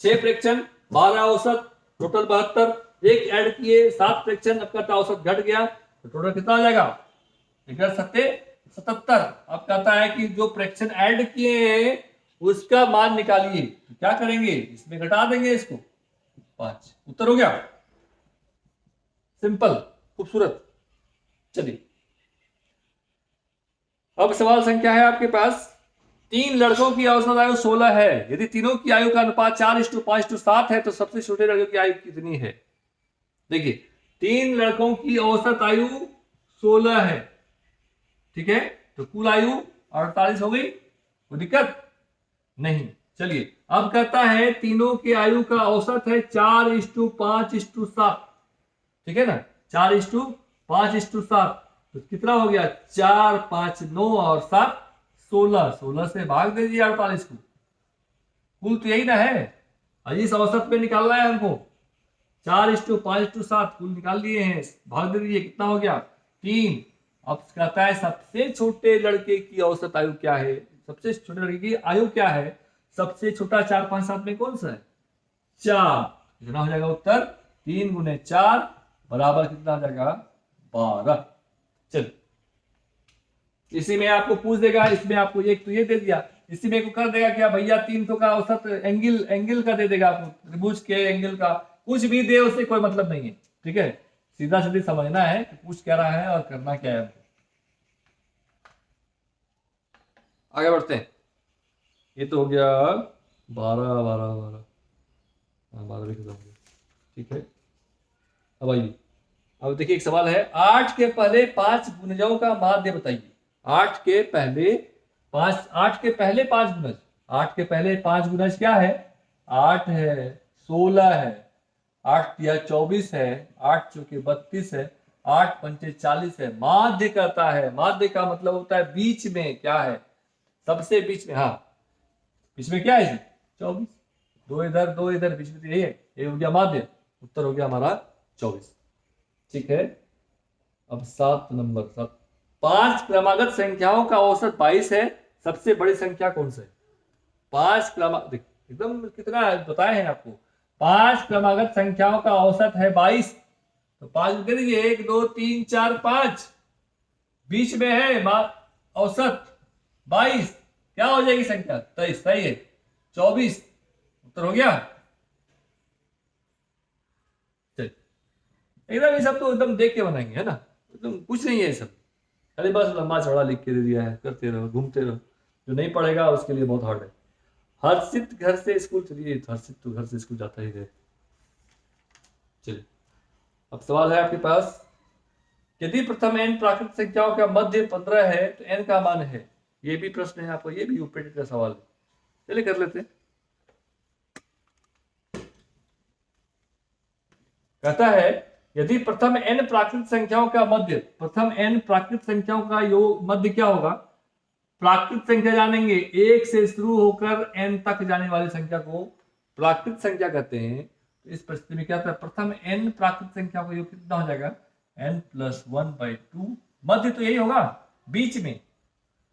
S1: 6 प्रेक्षण 12 औसत, टोटल 72, एक ऐड किए 7 प्रेक्षण, अब कहता औसत घट गया तो टोटल कितना हो जाएगा 77। अब कहता है कि जो प्रेक्षण ऐड किए हैं उसका मान निकालिए, तो क्या करेंगे इसमें घटा देंगे इसको 5। उत्तर हो गया, सिंपल, खूबसूरत। चलिए अब सवाल संख्या है आपके पास, 3 लड़कों की औसत आयु 16 है, यदि तीनों की आयु का अनुपात 4:5:7 है तो सबसे छोटे लड़के की आयु कितनी है। देखिए 3 लड़कों की औसत आयु 16 है, ठीक है, तो कुल आयु 48 हो गई, कोई दिक्कत नहीं। चलिए अब कहता है तीनों के आयु का औसत है 4:5:7, ठीक है ना, 4:5:7, तो कितना हो गया 4 5 9 और 7 16, 16 से भाग दीजिए 48 को, कुल तो यही ना है, इस औसत पे निकालना है हमको। 4:5:7 कुल निकाल लिए हैं, भाग दे दीजिए, कितना हो गया 3। अब कहता है सबसे छोटे लड़के की औसत आयु क्या है, सबसे छोटे लड़के की आयु क्या है, सबसे छोटा 4 5 7 में कौन सा है 4, कितना हो जाएगा उत्तर 3 गुने 4 बराबर कितना हो जाएगा 12। चल इसी में आपको पूछ देगा, इसमें आपको एक तो ये दे दिया, इसी में को कर देगा क्या भैया 3 तो का औसत एंगल का दे देगा आपको, त्रिभुज के एंगल का, कुछ भी दे उससे कोई मतलब नहीं है। ठीक है, सीधा सीधी समझना है कि पूछ क्या रहा है और करना क्या है। आगे बढ़ते हैं, ये तो हो गया 12 12 12, हाँ 12 भी खत्म हो गया। ठीक है, अब आइए, अब देखिए एक सवाल है, 8 के पहले 5 गुणजों का माध्य बताइए। 8 के पहले पांच, 8 के पहले 5 गुणज, 8 के पहले 5 गुणज क्या है? 8 है, 16 है, 8 या 24 है, 8 चौके 32 है, 8 पंचे 40 है। माध्य कहता है, माध्य का मतलब होता है बीच में, क्या है? सबसे बीच में। हाँ, बीच में क्या है? 24। दो इधर दो इधर, बीच में तो यही है, ये हो गया माध्य। उत्तर हो गया हमारा 24। ठीक है। अब 7 नंबर, 7। 5 क्रमागत संख्याओं का औसत 22 है, सबसे बड़ी संख्या कौन सी है? 5 क्रमागत, एकदम कितना बताए हैं आपको। 5 क्रमागत संख्याओं का औसत है 22, तो 5 दे दीजिए, 1 2 3 4 5, बीच में है औसत 22, क्या हो जाएगी संख्या? 23। सही है, 24 उत्तर हो गया। चलिए, एकदम ये सब तो एकदम देख के बनाएंगे, है ना, एकदम कुछ नहीं है ये सब, खाली बस लंबा चौड़ा लिख के दे दिया है, करते रहो, घूमते रहो। जो नहीं पढ़ेगा उसके लिए बहुत हार्ड है। हर्षित घर से स्कूल, चलिए हर्षित तो घर से स्कूल जाता ही है। चलिए, अब सवाल है आपके पास, यदि प्रथम n प्राकृतिक संख्याओं का मध्य 15 है तो n का मान है। ये भी प्रश्न है आपको, ये भी यूपीएससी का सवाल है। चलिए कर लेते हैं। कहता है यदि प्रथम n प्राकृतिक संख्याओं का मध्य, प्रथम n प्राकृतिक संख्याओं का योग मध्य क्या होगा? प्राकृतिक संख्या जानेंगे, 1 से शुरू होकर n तक जाने वाली संख्या को प्राकृतिक संख्या कहते हैं। तो इस परिस्थिति में क्या होता है? प्रथम n प्राकृतिक संख्या का योग कितना हो जाएगा? n + 1/2। मध्य तो यही होगा, बीच में।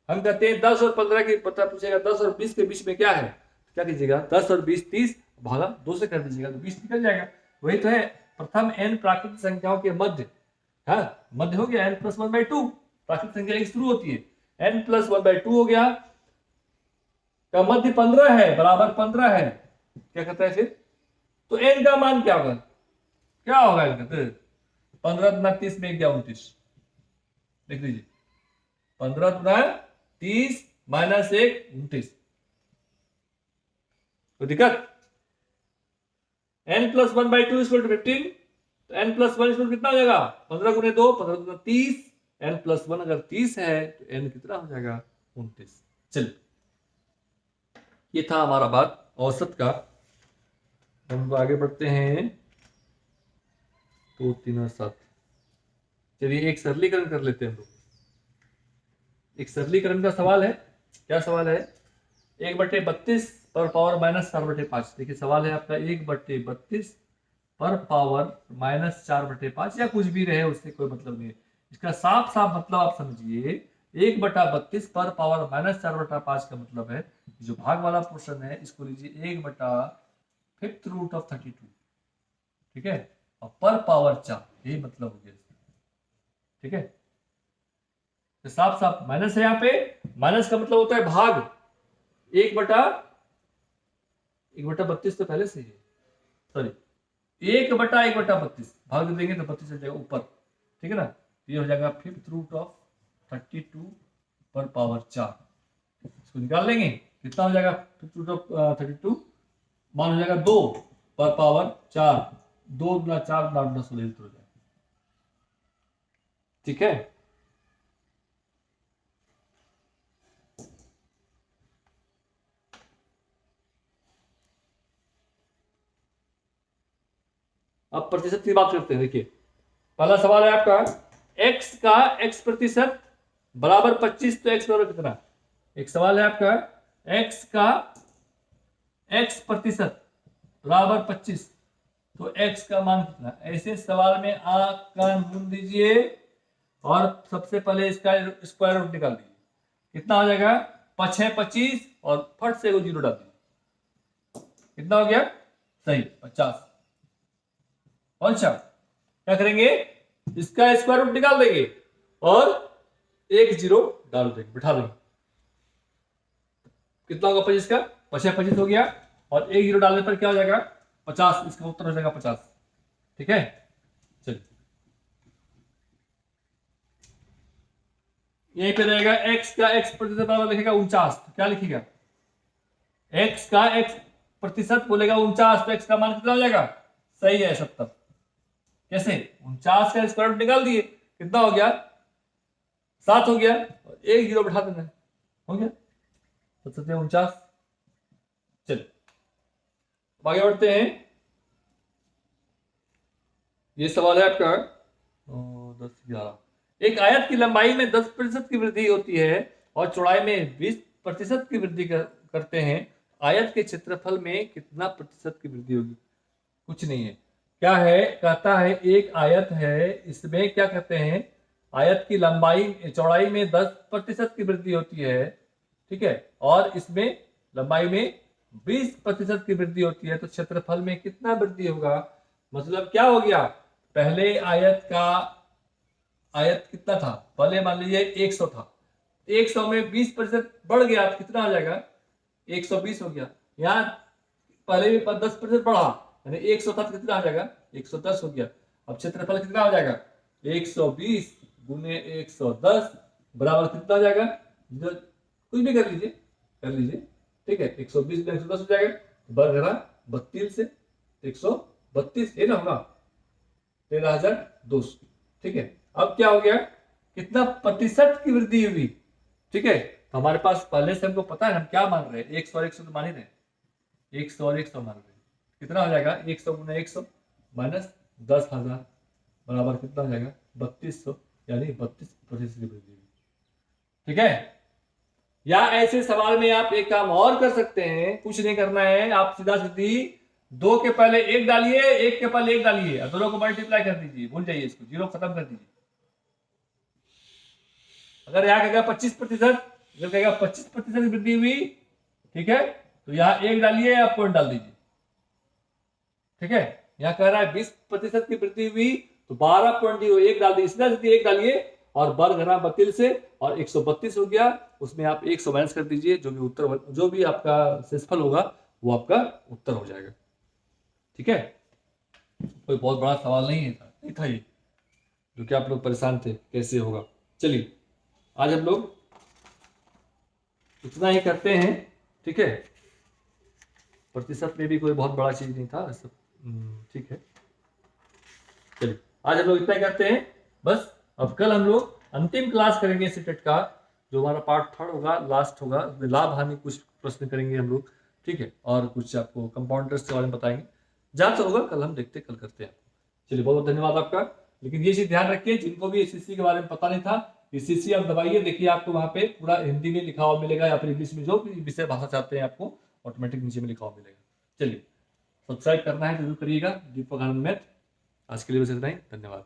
S1: हम कहते हैं 10 और 15 की पता पूछेगा, 10 और 20 के बीच में क्या है? तो क्या कीजिएगा, 10 और 20 30, भागा 2 से कर दीजिएगा तो 20 निकल जाएगा। वही तो है, प्रथम n प्राकृतिक संख्याओं के मध्य। हाँ, मध्य हो गया n + 1/2। प्राकृतिक संख्या एक शुरू होती है, n + 1/2 हो गया, का मध्य 15 है, बराबर 15 है। क्या कहता है फिर? तो n का मान क्या होगा? क्या होगा इनका? 15 × 30 में 29, देख लीजिए, 15 × 30 - 1 29। तो दिक्कत, n + 1/2 = 15, तो n + 1 = कितना हो जाएगा? 15 × 2 15 × 30, n + 1 अगर 30 है तो n कितना हो जाएगा? 29। चलिए, ये था हमारा बात औसत का। हम आगे बढ़ते हैं, 2 3 और 7। चलिए एक सरलीकरण कर लेते हैं हम लोग। एक सरलीकरण का सवाल है। क्या सवाल है? 1/32 पर पावर -4/5। देखिए सवाल है आपका 1/32 पर पावर -4/5, या कुछ भी रहे उससे कोई मतलब नहीं है। इसका साफ साफ मतलब आप समझिए, 1/32 पर पावर -4/5 का मतलब है जो भाग वाला पोर्शन है इसको लीजिए 1/5√32। ठीक है, और पर पावर 4, यही मतलब हो गया। ठीक है, तो साफ साफ माइनस है यहाँ पे। माइनस का मतलब होता है भाग, 1/32 तो पहले से ही है, सॉरी 1/1/32 भाग दे देंगे तो 32 चल जाएगा ऊपर। ठीक है ना, ये हो जाएगा 5√32 पर पावर 4। इसको निकाल लेंगे, कितना हो जाएगा? 5√32 मान हो जाएगा 2 पर पावर 4, 2 × 4 = 16 हो जाएगा। ठीक है, अब प्रतिशत की बात करते हैं। देखिए पहला सवाल है आपका, x का x% बराबर 25, तो x बराबर कितना? एक सवाल है आपका, x का x% बराबर 25, तो x का मान कितना? ऐसे सवाल में आंख कान मूंद दीजिए और सबसे पहले इसका स्क्वायर रूट निकाल दीजिए। कितना हो जाएगा? 5 है 25 और फट से 0 डाल दीजिए। कितना हो गया? सही, 50। कौन सा? क्या करेंगे? इसका स्क्वायर रूट निकाल देंगे और 1 0 डाल देंगे, बिठा देंगे। कितना होगा? 25 का 5 है 25 हो गया, और 1 0 डालने पर क्या हो जाएगा? 50। इसका उत्तर हो जाएगा 50। ठीक है, चलिए यहीं पे रहेगा x का x% बराबर लिखेगा 49, तो क्या लिखेगा? x का x% बोलेगा 49, तो x का मान कितना हो जाएगा? सही है 70। कैसे? 49 का स्क्वायर रूट निकाल दिए, कितना हो गया? 7 हो गया, और 1 0 बिठा देना, हो गया। 49। चलिए अब आगे बढ़ते हैं। ये सवाल है आपका 10 11। एक आयत की लंबाई में 10% की वृद्धि होती है और चौड़ाई में 20% की वृद्धि करते हैं, आयत के क्षेत्रफल में कितना प्रतिशत की वृद्धि होगी? कुछ नहीं है, क्या है, कहता है एक आयत है, इसमें क्या कहते हैं, आयत की लंबाई चौड़ाई में 10% की वृद्धि होती है, ठीक है, और इसमें लंबाई में 20% की वृद्धि होती है, तो क्षेत्रफल में कितना वृद्धि होगा? मतलब क्या हो गया, पहले आयत कितना था, पहले मान लीजिए 100 था, 100 में 20% बढ़ गया तो कितना हो जाएगा, 120 हो गया। यहाँ पहले भी 10% बढ़ा, यानी 100 था तो कितना हो जाएगा, 110 हो गया। अब क्षेत्रफल कितना हो जाएगा, 120 गुने 110 बराबर कितना हो जाएगा, कुछ भी कर लीजिए, ठीक है, 120 गुने 110 हो जाएगा, बरगरा 32 से 132, ये ना होगा 13,200, ठीक है। अब क्या हो गया, कितना प्रतिशत की वृद्धि हुई, ठीक है, तो हमारे पास पहले से हमको पता है हम क्या मान रहे हैं, 100 और 100 तो मान ही रहे, 100 और 100 मान रहे, कितना हो जाएगा, 100 गुना 100 माइनस 10,000 बराबर कितना हो जाएगा, 3200, यानी 32% की वृद्धि हुई, ठीक है। या ऐसे सवाल में आप एक काम और कर सकते हैं, कुछ नहीं करना है, आप सीधा सीधी 2 के पहले 1 डालिए, 1 के पहले 1 डालिए, और दोनों को मल्टीप्लाई कर दीजिए, भूल जाइए इसको, जीरो खत्म कर दीजिए। अगर यहाँ कहेगा 25%, अगर कहेगा 25% वृद्धि हुई, ठीक है, तो यहाँ 1 डालिए या पॉइंट डाल दीजिए, ठीक है। यहाँ कह रहा है 20% की वृद्धि हुई तो 12.01 डाल दीजिए, सीधा सीधी 1 डालिए और वर्ग घना 32 से, और 132 हो गया, उसमें आप 100 माइनस कर दीजिए, जो भी आपका शेषफल होगा वो आपका उत्तर हो जाएगा, ठीक है। कोई बहुत बड़ा सवाल नहीं था ये, जो कि आप लोग परेशान थे कैसे होगा। चलिए आज हम लोग इतना ही करते हैं, ठीक है, प्रतिशत में भी कोई बहुत बड़ा चीज नहीं था सब, ठीक है। चलिए आज हम लोग इतना ही करते हैं बस। अब कल हम लोग अंतिम क्लास करेंगे सीटेट का, जो हमारा पार्ट 3 होगा, लास्ट होगा, लाभ हानि कुछ प्रश्न करेंगे हम लोग, ठीक है, और कुछ आपको कंपाउंडर्स के बारे में बताएंगे, जहां तक होगा कल हम देखते कल करते हैं। चलिए बहुत बहुत धन्यवाद आपका। लेकिन ये चीज ध्यान रखिए, जिनको भी एसएससी के बारे में पता नहीं था, एसएससी आप दबाइए, देखिए आपको वहां पे पूरा हिंदी में लिखा हुआ मिलेगा, या फिर इंग्लिश में, जो भी विषय भाषा चाहते हैं आपको ऑटोमेटिक नीचे में लिखा हुआ मिलेगा। चलिए सब्सक्राइब करना है जरूर करिएगा, दीपक आनंद मैथ। आज के लिए बस इतना ही, धन्यवाद।